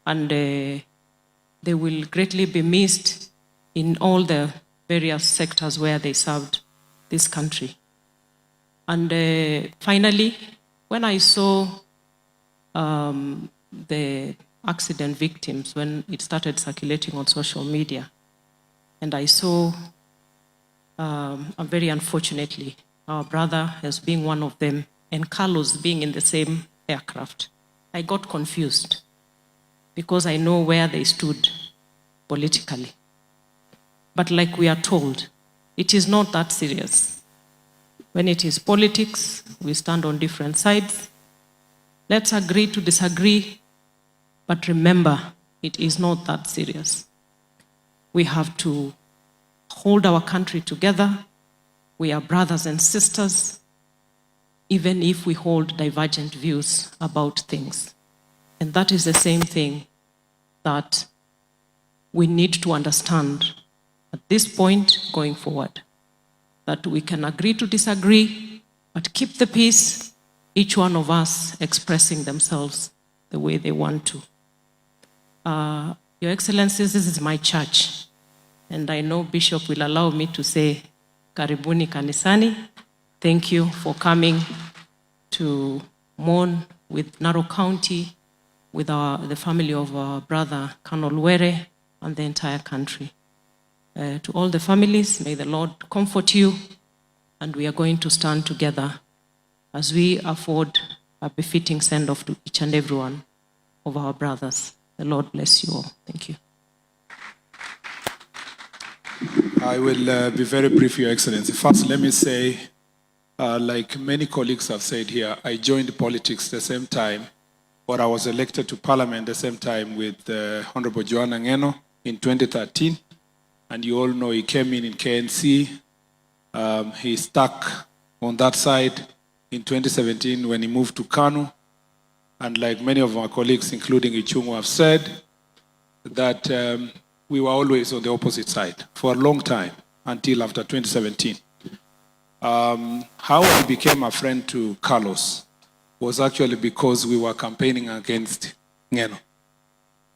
Speaker 8: and they will greatly be missed in all the various sectors where they served this country. And finally, when I saw the accident victims, when it started circulating on social media, and I saw, very unfortunately, our brother as being one of them, and Carlos being in the same aircraft, I got confused because I know where they stood politically. But like we are told, it is not that serious. When it is politics, we stand on different sides. Let's agree to disagree, but remember, it is not that serious. We have to hold our country together. We are brothers and sisters, even if we hold divergent views about things. And that is the same thing that we need to understand at this point going forward, that we can agree to disagree, but keep the peace, each one of us expressing themselves the way they want to. Your Excellencies, this is my church, and I know Bishop will allow me to say, Karibuni Kanisani. Thank you for coming to mourn with Narok County, with the family of our brother Colonel Were and the entire country. To all the families, may the Lord comfort you, and we are going to stand together as we afford a befitting send-off to each and every one of our brothers. The Lord bless you all. Thank you.
Speaker 7: I will be very brief, Your Excellency. First, let me say, like many colleagues have said here, I joined politics the same time, or I was elected to parliament the same time with Honorable Joanna Ngeno in 2013. And you all know he came in KNC. He stuck on that side in 2017 when he moved to Kanu. And like many of my colleagues, including Ichungu, have said, that we were always on the opposite side for a long time until after 2017. How I became a friend to Carlos was actually because we were campaigning against Ngeno.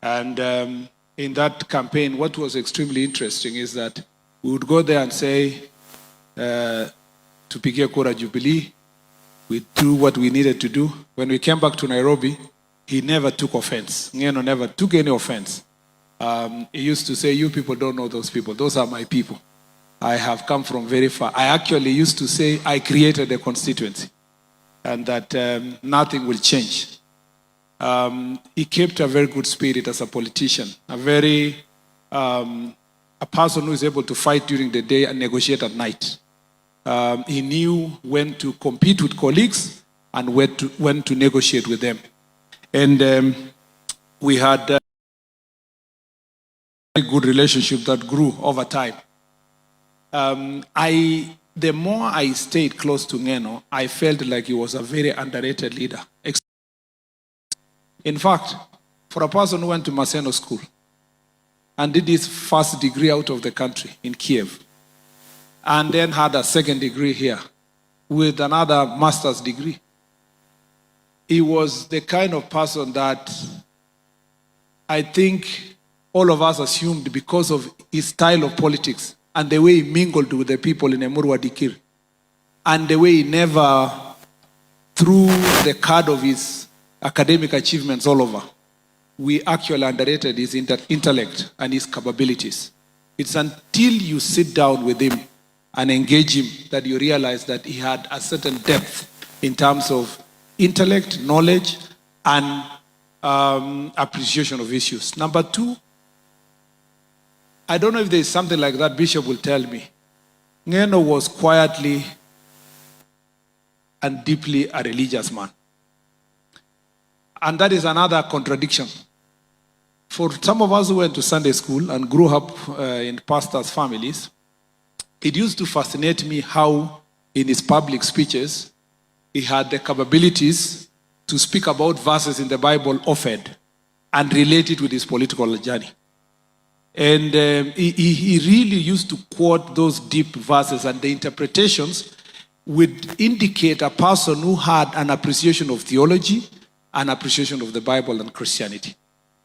Speaker 7: And in that campaign, what was extremely interesting is that we would go there and say, Tupigie Kura Jubilee, we do what we needed to do. When we came back to Nairobi, he never took offense. Ngeno never took any offense. He used to say, you people don't know those people. Those are my people. I have come from very far. I actually used to say I created a constituency and that nothing will change. he kept a very good spirit as a politician, a person who is able to fight during the day and negotiate at night. He knew when to compete with colleagues and when to negotiate with them. And we had a very good relationship that grew over time. The more I stayed close to Ngeno, I felt like he was a very underrated leader. In fact, for a person who went to Maseno school and did his first degree out of the country in Kiev, and then had a second degree here with another master's degree, he was the kind of person that I think all of us assumed, because of his style of politics and the way he mingled with the people in Emurua Dikir, and the way he never threw the card of his academic achievements all over, we actually underrated his intellect and his capabilities. It's until you sit down with him and engage him that you realize that he had a certain depth in terms of intellect, knowledge, and appreciation of issues. Number two, I don't know if there's something like that, Bishop will tell me. Ngeno was quietly and deeply a religious man. And that is another contradiction. For some of us who went to Sunday school and grew up in pastors' families, it used to fascinate me how, in his public speeches, he had the capabilities to speak about verses in the Bible often and relate it with his political journey. And he really used to quote those deep verses, and the interpretations would indicate a person who had an appreciation of theology, an appreciation of the Bible and Christianity.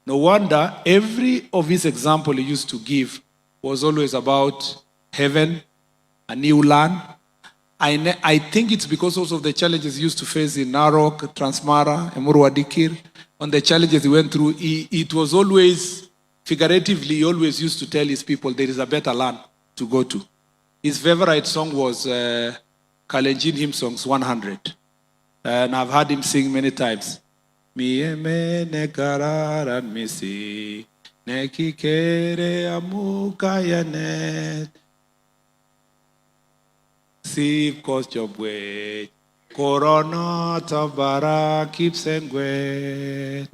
Speaker 7: No wonder every of his example he used to give was always about heaven, a new land. I think it's because also of the challenges he used to face in Narok, Transmara, Emurua Dikir, on the challenges he went through. It was always, figuratively, he always used to tell his people there is a better land to go to. His favorite song was Kalenjin Hymn Songs 100. And I've heard him sing many times. Mieme ne kararan misi, ne kikere amukayanet. Sip kostjobwe, korona tabara kipsengwe.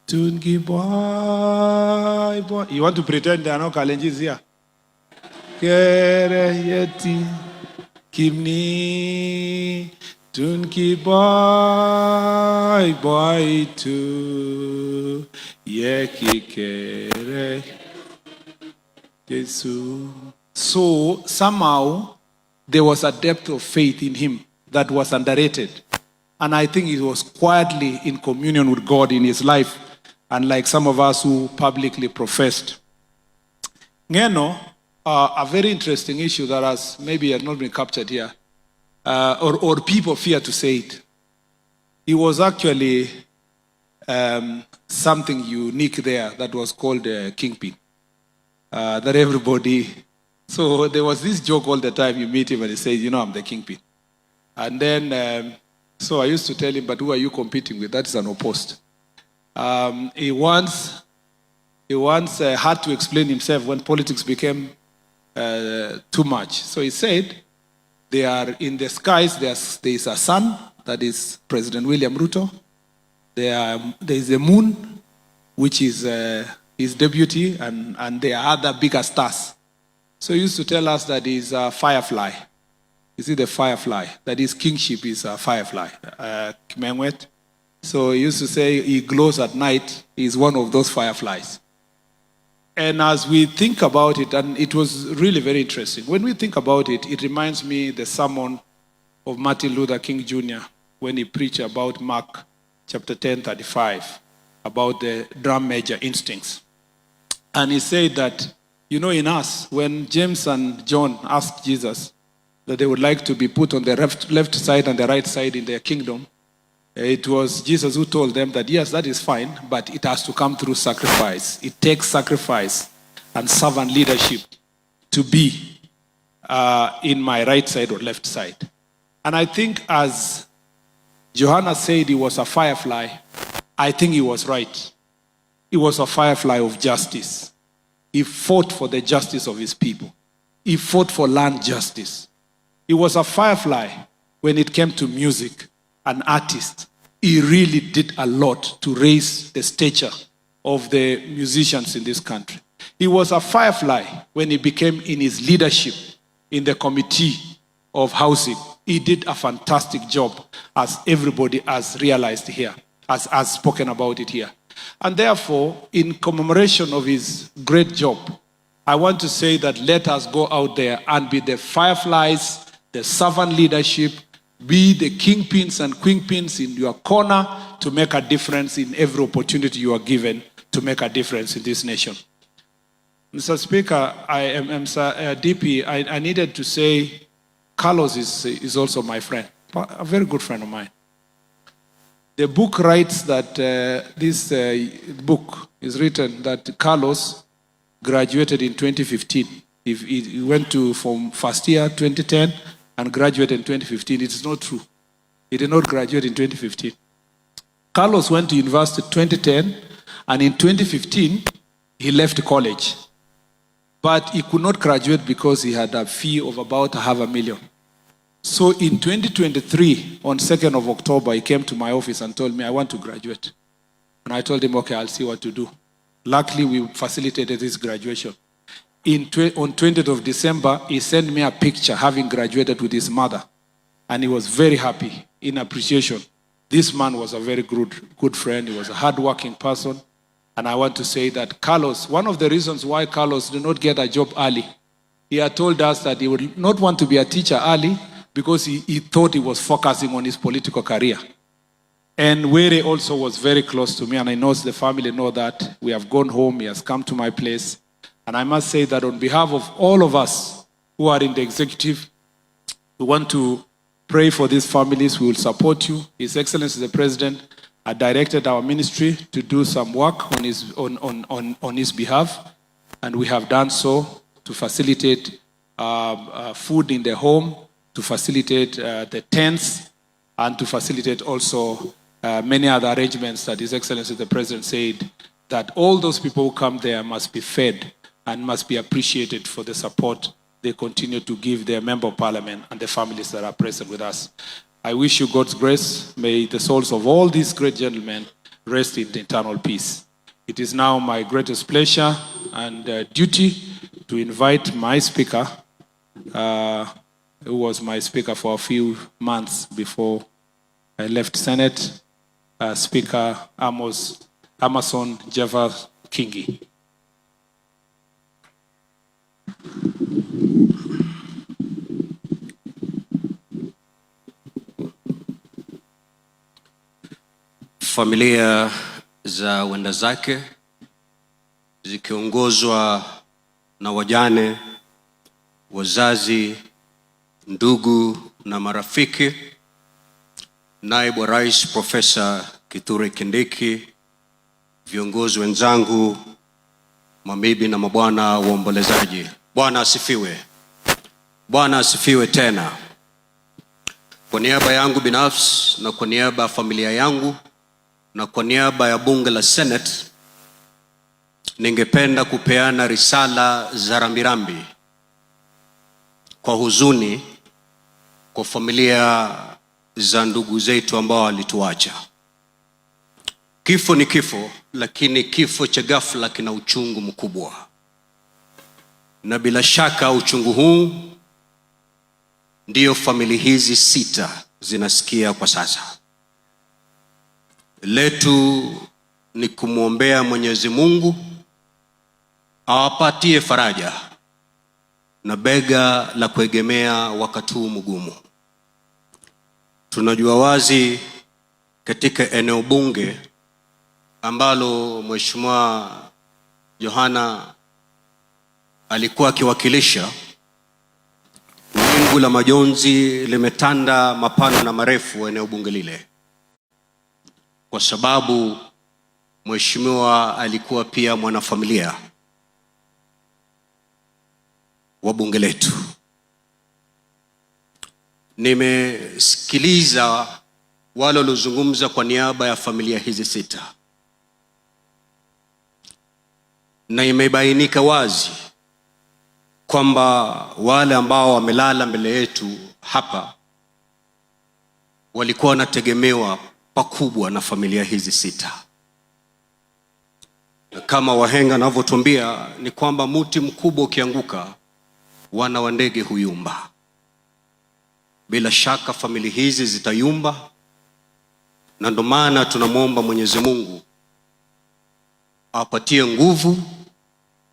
Speaker 7: Tungi boy. You want to pretend there are no Kalenjins here? Kere yeti, kimni. Tunki boy tu yeki kere Jesu. So somehow there was a depth of faith in him that was underrated, and I think he was quietly in communion with God in his life, unlike some of us who publicly professed. Ngeno, a very interesting issue that has maybe not been captured here. Or people fear to say it. It was actually something unique there that was called kingpin. That everybody, so there was this joke all the time. You meet him and he says, you know, I'm the kingpin. And then, so I used to tell him, but who are you competing with? That is an opposed. He once had to explain himself when politics became too much. So he said, they are in the skies, there is a sun, that is President William Ruto. There is a moon, which is his deputy, and there are other bigger stars. So he used to tell us that he's a firefly. You see the firefly, that his kingship is a firefly. Kimengwet. So he used to say he glows at night, he's one of those fireflies. And as we think about it, and it was really very interesting, when we think about it, it reminds me the sermon of Martin Luther King Jr. when he preached about Mark chapter 10:35, about the drum major instincts. And he said that, you know, in us, when James and John asked Jesus that they would like to be put on the left side and the right side in their kingdom, it was Jesus who told them that, yes, that is fine, but it has to come through sacrifice. It takes sacrifice and servant leadership to be in my right side or left side. And I think as Joanna said, he was a firefly, I think he was right. He was a firefly of justice. He fought for the justice of his people. He fought for land justice. He was a firefly when it came to music, an artist. He really did a lot to raise the stature of the musicians in this country. He was a firefly when he became in his leadership in the committee of housing. He did a fantastic job, as everybody has realized here, has spoken about it here. And therefore, in commemoration of his great job, I want to say that let us go out there and be the fireflies, the servant leadership, be the kingpins and queenpins in your corner to make a difference in every opportunity you are given to make a difference in this nation. Mr. Speaker, DP, I needed to say Carlos is also my friend, a very good friend of mine. The book writes that this book is written that Carlos graduated in 2015. He went from first year 2010 and graduated in 2015. It is not true. He did not graduate in 2015. Carlos went to university in 2010, and in 2015 he left college. But he could not graduate because he had a fee of about $500,000. So in 2023, on 2nd of October, he came to my office and told me, I want to graduate. And I told him, okay, I'll see what to do. Luckily, we facilitated his graduation. On 20th of December, he sent me a picture having graduated with his mother. And he was very happy in appreciation. This man was a very good friend. He was a hardworking person. And I want to say that Carlos, one of the reasons why Carlos did not get a job early, he had told us that he would not want to be a teacher early because he thought he was focusing on his political career. And Were also was very close to me, and I know the family know that. We have gone home, he has come to my place. And I must say that on behalf of all of us who are in the executive, we want to pray for these families. We will support you. His Excellency the President directed our ministry to do some work on his behalf, and we have done so to facilitate food in the home, to facilitate the tents, and to facilitate also many other arrangements that His Excellency the President said that all those people who come there must be fed and must be appreciated for the support they continue to give their Member of Parliament and the families that are present with us. I wish you God's grace. May the souls of all these great gentlemen rest in eternal peace. It is now my greatest pleasure and duty to invite my speaker, who was my speaker for a few months before I left Senate, Speaker Amason Java Kingi.
Speaker 9: Familia za wenda zake zikiongozwa na wajane, wazazi, ndugu na marafiki, Naibu wa Rais Profesa Kithure Kindiki, viongozi wenzangu, mabibi na mabwana waombolezaji. Bwana asifiwe. Bwana asifiwe tena. Kwa niaba yangu binafsi na kwa niaba ya familia yangu na kwa niaba ya bunge la Senate, ningependa kupeana risala za rambirambi kwa huzuni kwa familia za ndugu zetu ambao walituacha. Kifo ni kifo, lakini kifo cha ghafla kina uchungu mkubwa. Na bila shaka uchungu huu ndio familia hizi 6 zinasikia kwa sasa. Letu ni kumwombea Mwenyezi Mungu awapatie faraja na bega la kuegemea wakati huu mgumu. Tunajua wazi katika eneo bunge ambalo Mheshimiwa Joanna alikuwa akiwakilisha, wingu la majonzi limetanda mapana na marefu eneo bunge lile, kwa sababu Mheshimiwa alikuwa pia mwanafamilia wa bunge letu. Nimesikiliza wale waliozungumza kwa niaba ya familia hizi sita, na imebainika wazi kwamba wale ambao wamelala mbele yetu hapa walikuwa wanategemewa pakubwa na familia hizi sita. Na kama wahenga wanavyotuambia ni kwamba mti mkubwa ukianguka wana wa ndege huyumba. Bila shaka familia hizi zitayumba, na ndio maana tunamwomba Mwenyezi Mungu apatie nguvu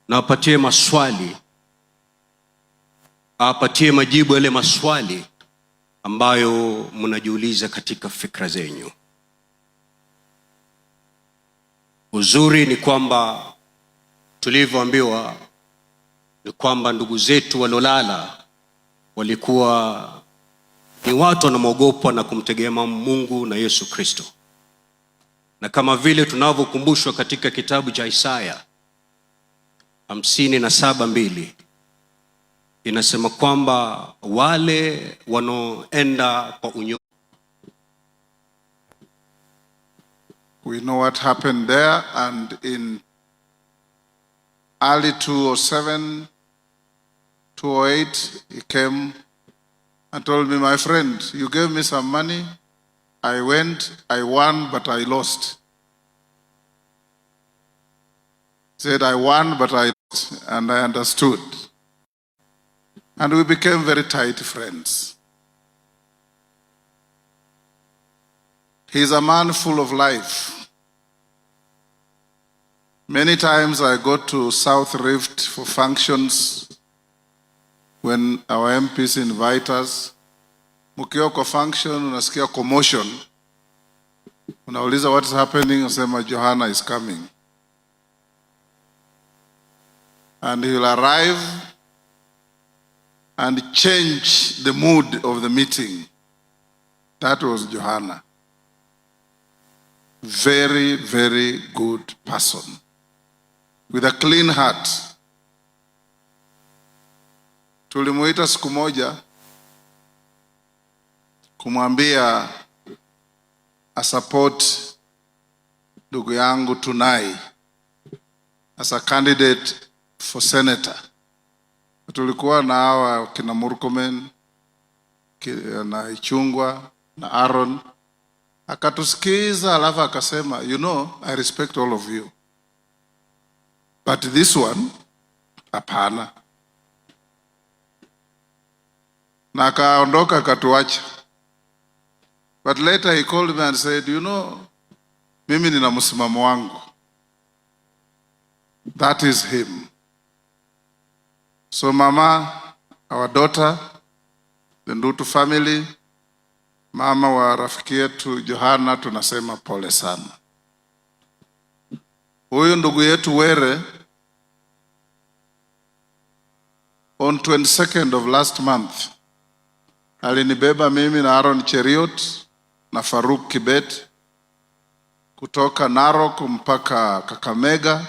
Speaker 9: na apatie maswali, apatie majibu yale maswali ambayo mnajiuliza katika fikra zenyu. Uzuri ni kwamba tulivyoambiwa ni kwamba ndugu zetu walolala walikuwa ni watu wanamwogopa na kumtegemea Mungu na Yesu Kristo. Na kama vile tunavyokumbushwa katika kitabu cha Isaya 57:2 inasema kwamba wale wanaoenda kwa unyofu.
Speaker 10: We know what happened there, and in early 2007, 2008, he came and told me, my friend, you gave me some money. I went, I won, but I lost. He said, I won, but I lost, and I understood. And we became very tight friends. He's a man full of life. Many times I go to South Rift for functions when our MPs invite us. Mkiwa kwa function, unasikia commotion. Unauliza what is happening, unasema Joanna is coming. And he will arrive and change the mood of the meeting. That was Joanna. Very, very good person. With a clean heart. Tulimuita siku moja kumwambia a support ndugu yangu Tunai as a candidate for senator. Tulikuwa na hawa kina Murkomen, na Ichungwa, na Aaron. Akatusikiza alafu akasema, you know, I respect all of you, but this one, hapana. Na akaondoka akatuacha. But later he called me and said, you know, mimi nina msimamo wangu. That is him. So mama, our daughter, the Ndutu family, mama wa rafiki yetu Joanna, tunasema pole sana. Huyu ndugu yetu Were, on 22nd of last month, alinibeba mimi na Aaron Cheriot na Faruk Kibet kutoka Narok mpaka Kakamega,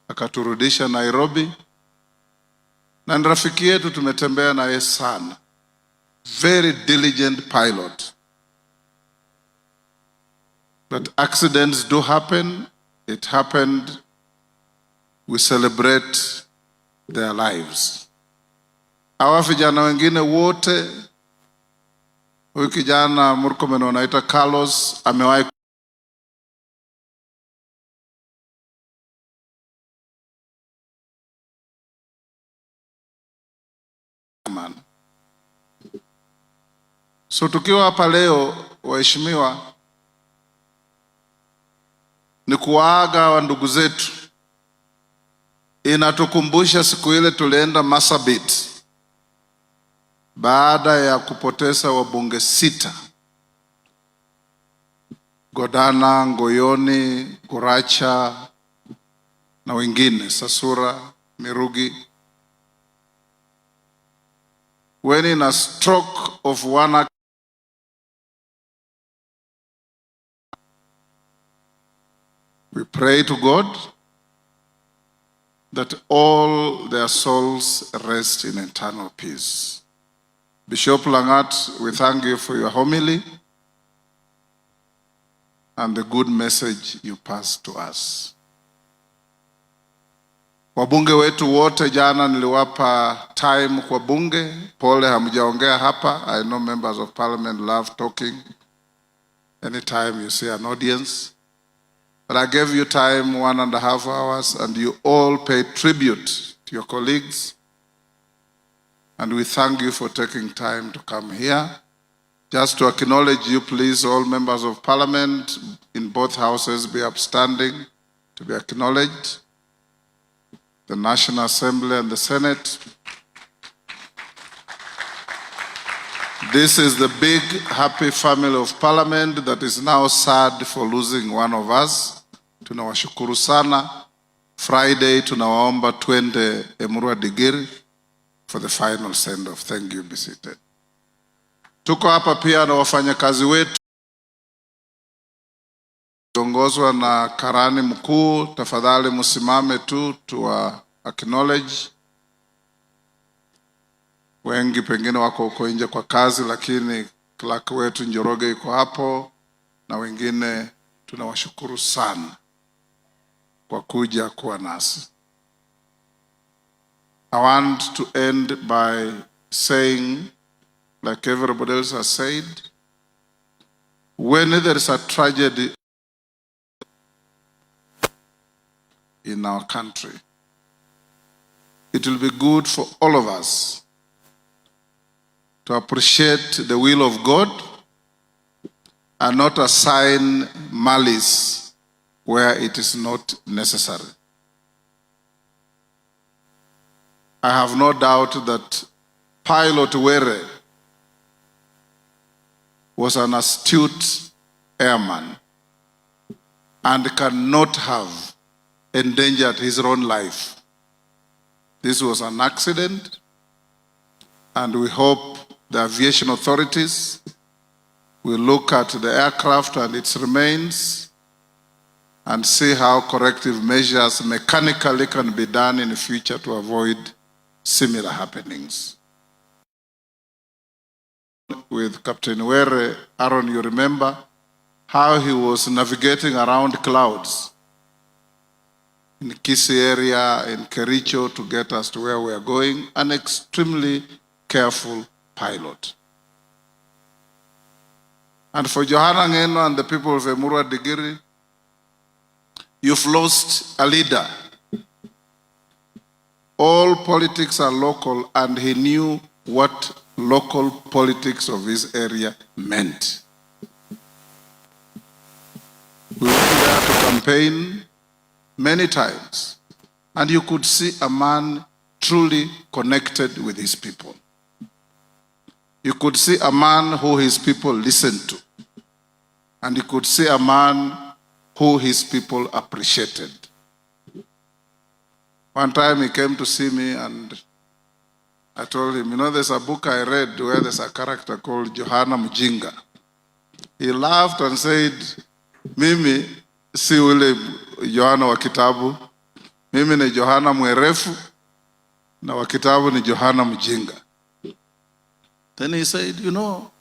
Speaker 10: akaturudisha Nairobi. Na rafiki yetu tumetembea na yeye sana. Very diligent pilot. But accidents do happen. It happened. We celebrate their lives. Hawa vijana wengine wote, huyu kijana Murkomen anaitwa Carlos, amewahi man. So tukiwa hapa leo, waheshimiwa, ni kuwaaga wa ndugu zetu. Inatukumbusha siku ile tulienda Marsabit baada ya kupoteza wabunge 6. Godana, Ngoyoni, Guracha na wengine, Sasura, Mirugi. When in a stroke of one, we pray to God that all their souls rest in eternal peace. Bishop Langat, we thank you for your homily. and the good message you passed to us. Wabunge wetu wote, jana niliwapa time kwa bunge. Pole hamjaongea hapa. I know members of parliament love talking anytime you see an audience. But I gave you time 1.5 hours, and you all paid tribute to your colleagues. And we thank you for taking time to come here. Just to acknowledge you, please, all members of parliament in both houses be upstanding to be acknowledged. The National Assembly and the Senate. This is the big, happy family of parliament that is now sad for losing one of us. Tunawashukuru sana. Friday, tunawaomba twende Emurua Digiri for the final send-off. Thank you. Be seated. Tuko hapa pia na wafanyakazi wetu kiongozwa na karani mkuu. Tafadhali msimame tu tuwa acknowledge. Wengi pengine wako huko nje kwa kazi, lakini clerk wetu Njoroge yuko hapo, na wengine tunawashukuru sana kwa kuja kuwa nasi. I want to end by saying, like everybody else has said, when there is a tragedy in our country, it will be good for all of us to appreciate the will of God and not assign malice where it is not necessary. I have no doubt that Pilot Were was an astute airman and cannot have endangered his own life. This was an accident, and we hope the aviation authorities will look at the aircraft and its remains and see how corrective measures mechanically can be done in the future to avoid similar happenings. With Captain Were, Aaron, you remember how he was navigating around clouds in Kisii area, in Kericho, to get us to where we are going. An extremely careful pilot. And for Joanna, Ngeno, and the people of Emurua Digiri, you've lost a leader. All politics are local, and he knew what local politics of his area meant. We went there to campaign many times, and you could see a man truly connected with his people. You could see a man who his people listened to, and you could see a man who his people appreciated. One time he came to see me, and I told him, you know, there's a book I read where there's a character called Joanna Mjinga. He laughed and said, Mimi si ule Joanna wa kitabu, mimi ni Joanna mwerefu, na wa kitabu ni Joanna Mjinga. Then he said, you know,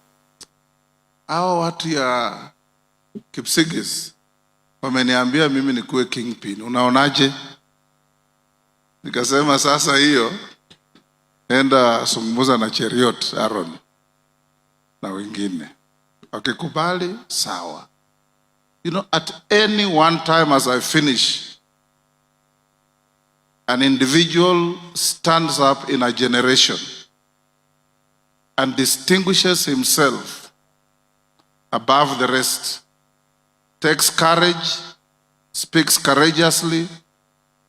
Speaker 10: hao watu ya Kipsigis wameniambia mimi nikuwe kingpin. Unaonaje? Nikasema sasa hiyo enda zungumza na Cheriot Aaron na wengine. Wakikubali sawa. You know, at any one time as I finish, an individual stands up in a generation and distinguishes himself above the rest, takes courage, speaks courageously,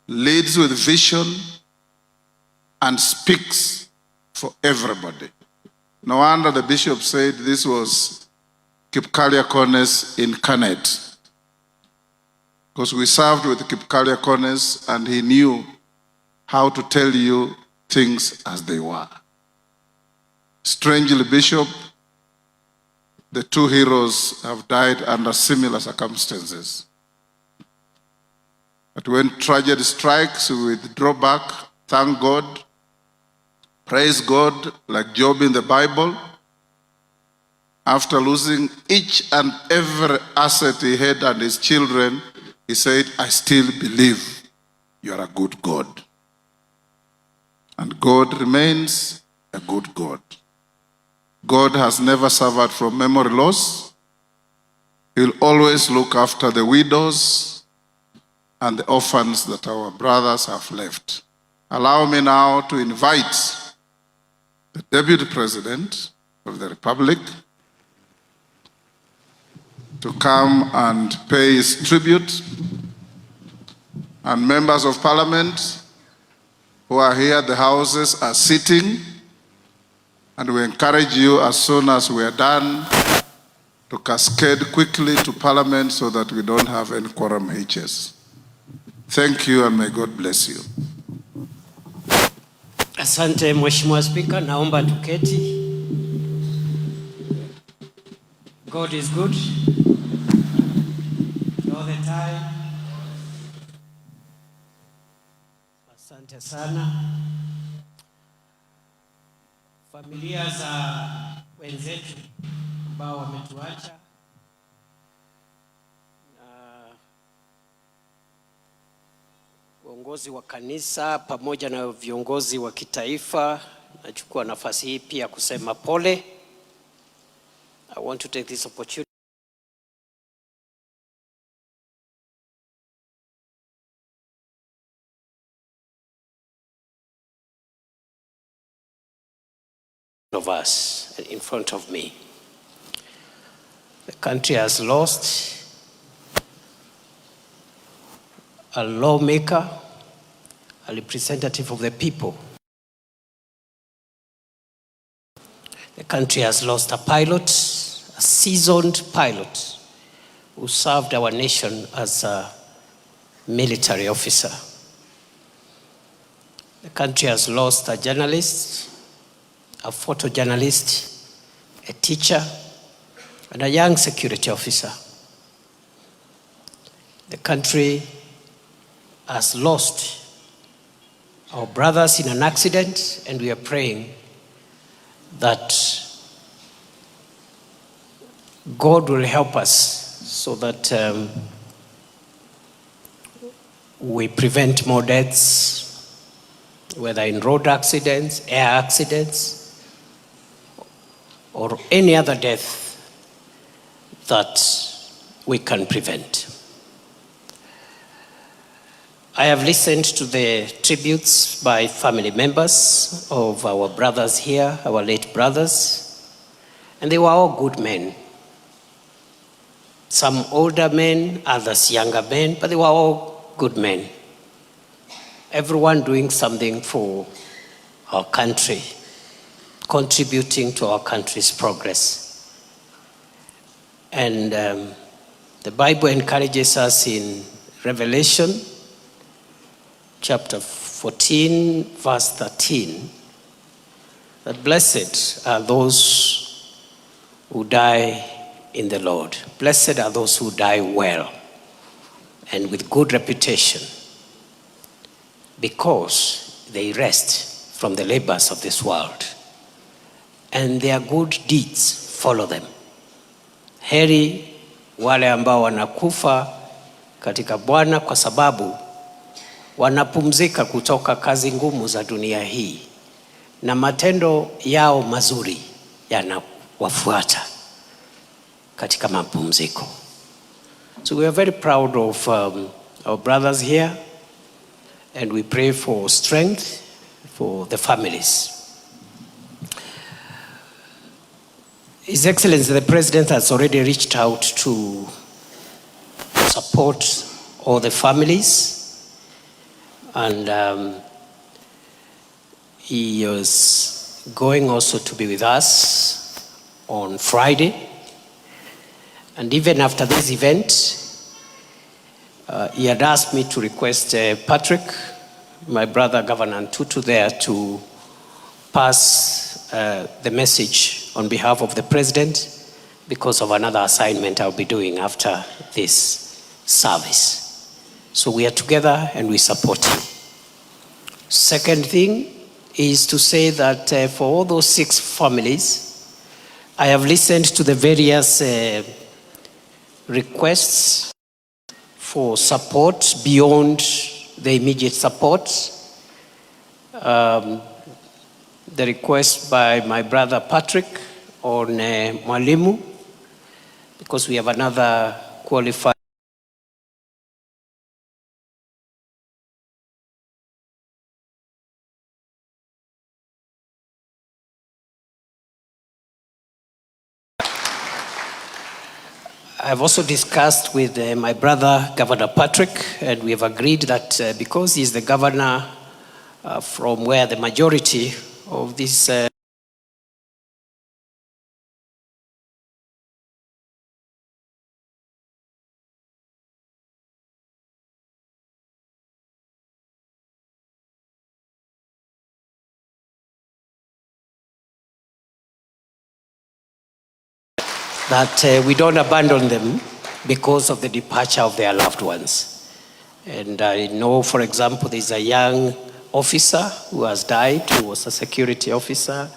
Speaker 10: leads with vision, and speaks for everybody. No wonder the bishop said this was Kipkalia incarnate. Because we served with Kipkalia, and he knew how to tell you things as they were. Strangely, Bishop, the two heroes have died under similar circumstances. But when tragedy strikes, we withdraw back, thank God, praise God, like Job in the Bible, after losing each and every asset he had and his children, he said, I still believe you are a good God. And God remains a good God. God has never suffered from memory loss. He will always look after the widows and the orphans that our brothers have left. Allow me now to invite the Deputy President of the Republic to come and pay his tribute, and members of Parliament who are here, the houses are sitting, and we encourage you as soon as we are done to cascade quickly to Parliament so that we don't have any quorum hitches. Thank you and may God bless you.
Speaker 11: Asante Mheshimiwa Spika, naomba tuketi. God is good all the time. Asante sana. Familia za wenzetu ambao wametuacha na uongozi wa kanisa pamoja na viongozi wa kitaifa, nachukua nafasi hii pia kusema pole. I want to take this opportunity of us in front of me. The country has lost a lawmaker, a representative of the people. The country has lost a pilot, a seasoned pilot who served our nation as a military officer. The country has lost a journalist, a photojournalist, a teacher, and a young security officer. The country has lost our brothers in an accident, and we are praying that God will help us so that we prevent more deaths, whether in road accidents, air accidents, or any other death that we can prevent. I have listened to the tributes by family members of our brothers here, our late brothers, and they were all good men. Some older men, others younger men, but they were all good men. Everyone doing something for our country, contributing to our country's progress. And the Bible encourages us in Revelation chapter 14, verse 13, that blessed are those who die in the Lord. Blessed are those who die well and with good reputation, because they rest from the labors of this world, and their good deeds follow them. Heri wale ambao wanakufa katika Bwana, kwa sababu wanapumzika kutoka kazi ngumu za dunia hii, na matendo yao mazuri yanawafuata katika mapumziko. So we are very proud of our brothers here, and we pray for strength for the families. His Excellency the President has already reached out to support all the families, and he is going also to be with us on Friday. And even after this event, he had asked me to request Patrick, my brother Governor Tutu, there to pass the message on behalf of the President, because of another assignment I'll be doing after this service. So we are together and we support him. Second thing is to say that for all those 6 families, I have listened to the various requests for support beyond the immediate support. The request by my brother Patrick on Mwalimu, because we have another qualified. I've also discussed with my brother, Governor Patrick, and we have agreed that because he's the governor from where the majority of this that we don't abandon them because of the departure of their loved ones. And I know, for example, there's a young officer who has died, who was a security officer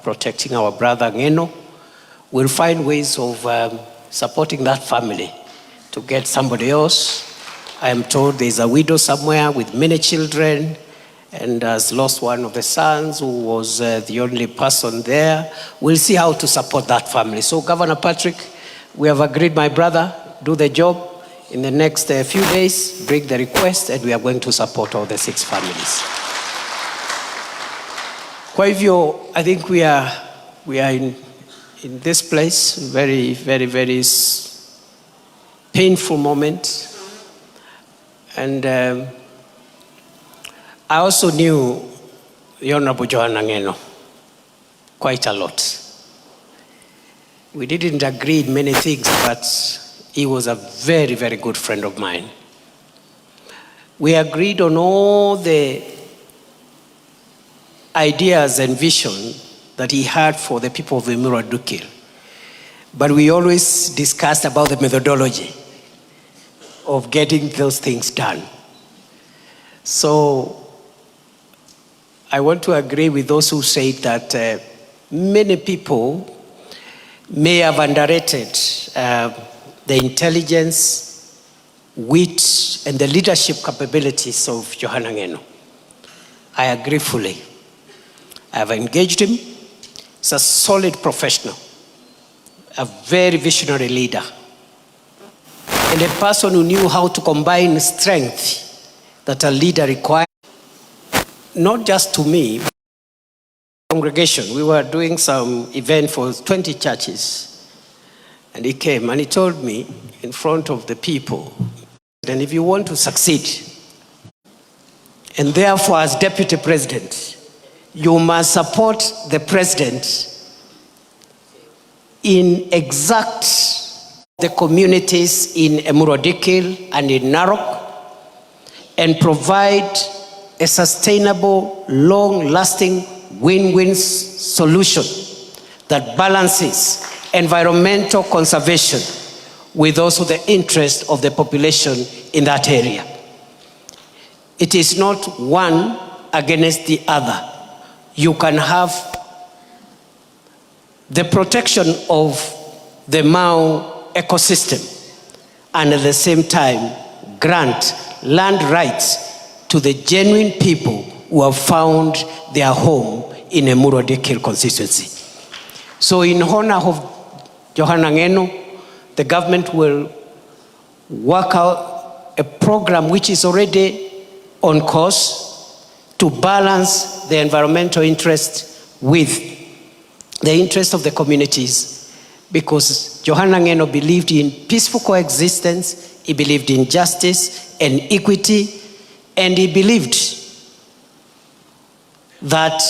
Speaker 11: protecting our brother Ngeno. We'll find ways of supporting that family to get somebody else. I am told there's a widow somewhere with many children and has lost one of the sons who was the only person there. We'll see how to support that family. So Governor Patrick, we have agreed, my brother, do the job. In the next few days, bring the request and we are going to support all the 6 families. Kwa hivyo, I think we are in this place, very, very, very painful moment. And I also knew the Honorable Joanna Ngeno quite a lot. We didn't agree in many things, but he was a very, very good friend of mine. We agreed on all the ideas and vision that he had for the people of Emurua Dukil. But we always discussed about the methodology of getting those things done. So I want to agree with those who say that many people may have underrated the intelligence, wit, and the leadership capabilities of Joanna Ngeno. I agree fully. I have engaged him. He's a solid professional, a very visionary leader, and a person who knew how to combine strength that a leader requires. Not just to me, but to the congregation. We were doing some event for 20 churches. And he came and he told me in front of the people, and if you want to succeed, and therefore as deputy president, you must support the president in exact the communities in Emurua Dikil and in Narok, and provide a sustainable, long-lasting, win-win solution that balances environmental conservation with also the interest of the population in that area. It is not one against the other. You can have the protection of the Mau ecosystem and at the same time grant land rights to the genuine people who have found their home in Emurua Dikil constituency. So in honor of Joanna Ngeno, the government will work out a program which is already on course to balance the environmental interest with the interest of the communities, because Joanna Ngeno believed in peaceful coexistence, he believed in justice and equity, and he believed that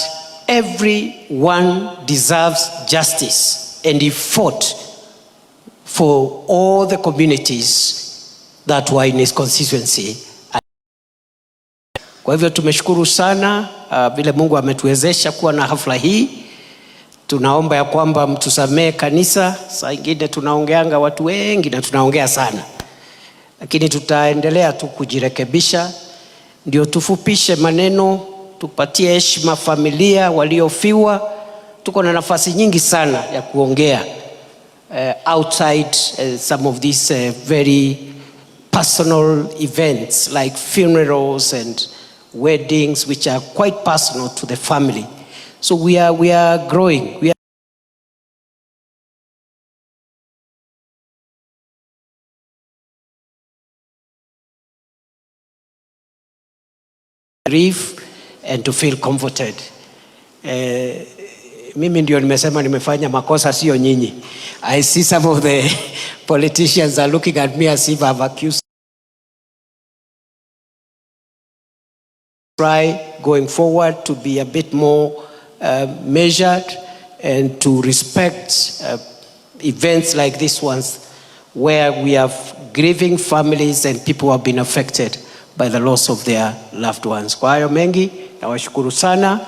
Speaker 11: everyone deserves justice, and he fought for all the communities that were in his constituency. Kwa hivyo tumeshukuru sana vile Mungu ametuwezesha kuwa na hafla hii. Tunaomba ya kwamba mtusamee kanisa, saa ingine tunaongeanga watu wengi na tunaongea sana, lakini tutaendelea tu kujirekebisha, ndio tufupishe maneno, tupatie heshima familia waliofiwa, tuko na nafasi nyingi sana ya kuongea outside some of these very personal events like funerals and weddings, which are quite personal to the family. So we are growing. We are grief and to feel comforted. Mimi ndio nimesema nimefanya makosa, sio nyinyi. I see some of the politicians are looking at me as if I've accused. Try going forward to be a bit more measured and to respect events like these ones where we have grieving families and people who have been affected by the loss of their loved ones. Kwa hayo mengi, nawashukuru sana.